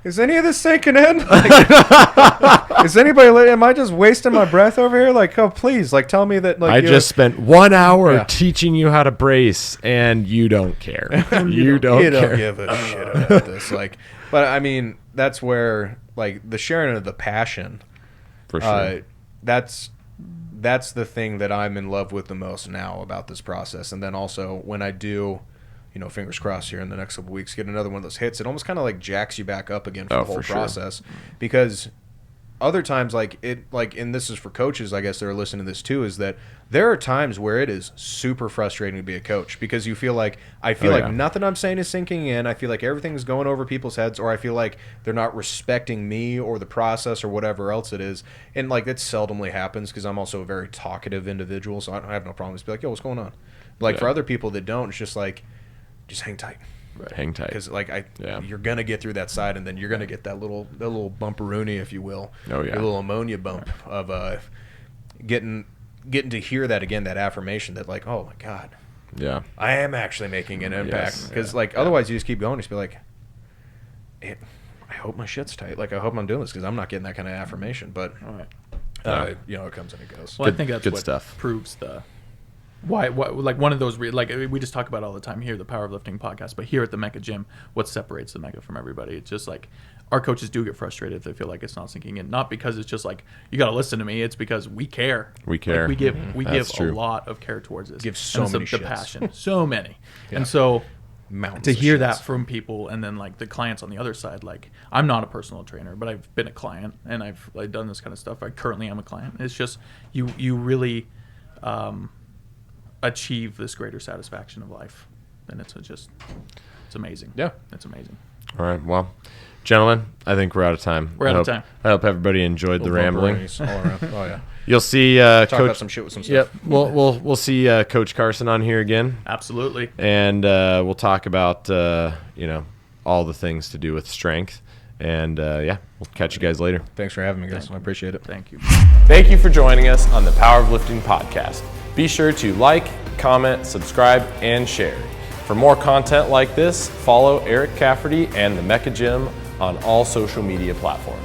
is any of this sinking in? Like, is anybody, am I just wasting my breath over here? Like, oh, please, like, tell me that. Like, I just spent 1 hour Yeah. teaching you how to brace, and you don't care. you don't you care. don't give a shit about this. Like, but I mean, that's where like the sharing of the passion. For sure. That's the thing that I'm in love with the most now about this process. And then also when I do, fingers crossed here in the next couple of weeks, get another one of those hits, it almost kind of like jacks you back up again for the whole for sure. process. Because other times, and this is for coaches, I guess, that are listening to this too, is that there are times where it is super frustrating to be a coach because you feel like, nothing I'm saying is sinking in. I feel like everything is going over people's heads, or I feel like they're not respecting me or the process or whatever else it is. And like that seldomly happens because I'm also a very talkative individual, so I have no problem. Just be like, yo, what's going on? Like for other people that don't, it's just like, just hang tight. Right. Hang tight. Because you're gonna get through that side, and then you're gonna get that little bumperoonie, if you will. Oh yeah. Your little ammonia bump of getting to hear that again, that affirmation that like, oh my God, Yeah. I am actually making an impact. Yes. Because otherwise you just keep going. Just be like, I hope my shit's tight. Like I hope I'm doing this because I'm not getting that kind of affirmation. But it comes and it goes. Well, I think that's good what stuff. proves the why like one of those like we just talk about all the time here, the powerlifting podcast, but here at the Mecca gym, what separates the Mecca from everybody? It's just like our coaches do get frustrated if they feel like it's not sinking in, not because it's just like you got to listen to me. It's because we care. We care. Like, we give true. a lot of care towards this. Give so and many the shits. passion, so many, Yeah. and so. Mountains To of hear shits. that from people, and then like the clients on the other side, like I'm not a personal trainer, but I've been a client and I've like done this kind of stuff. I currently am a client. It's just you really achieve this greater satisfaction of life, and it's amazing. Yeah. It's amazing. All right. Well, gentlemen, I think we're out of time. We're out of time. I hope everybody enjoyed the Little rambling. bumperoonies all around. Oh yeah. You'll see Talk Coach. about some shit with some Yep. stuff. We'll see Coach Carson on here again, Absolutely. and we'll talk about all the things to do with strength. And we'll catch you guys later. Thanks for having me, guys. I appreciate it. Thank you. Thank you for joining us on the Powerlifting Podcast. Be sure to like, comment, subscribe, and share. For more content like this, follow Eric Cafferty and the Mecca Gym on all social media platforms.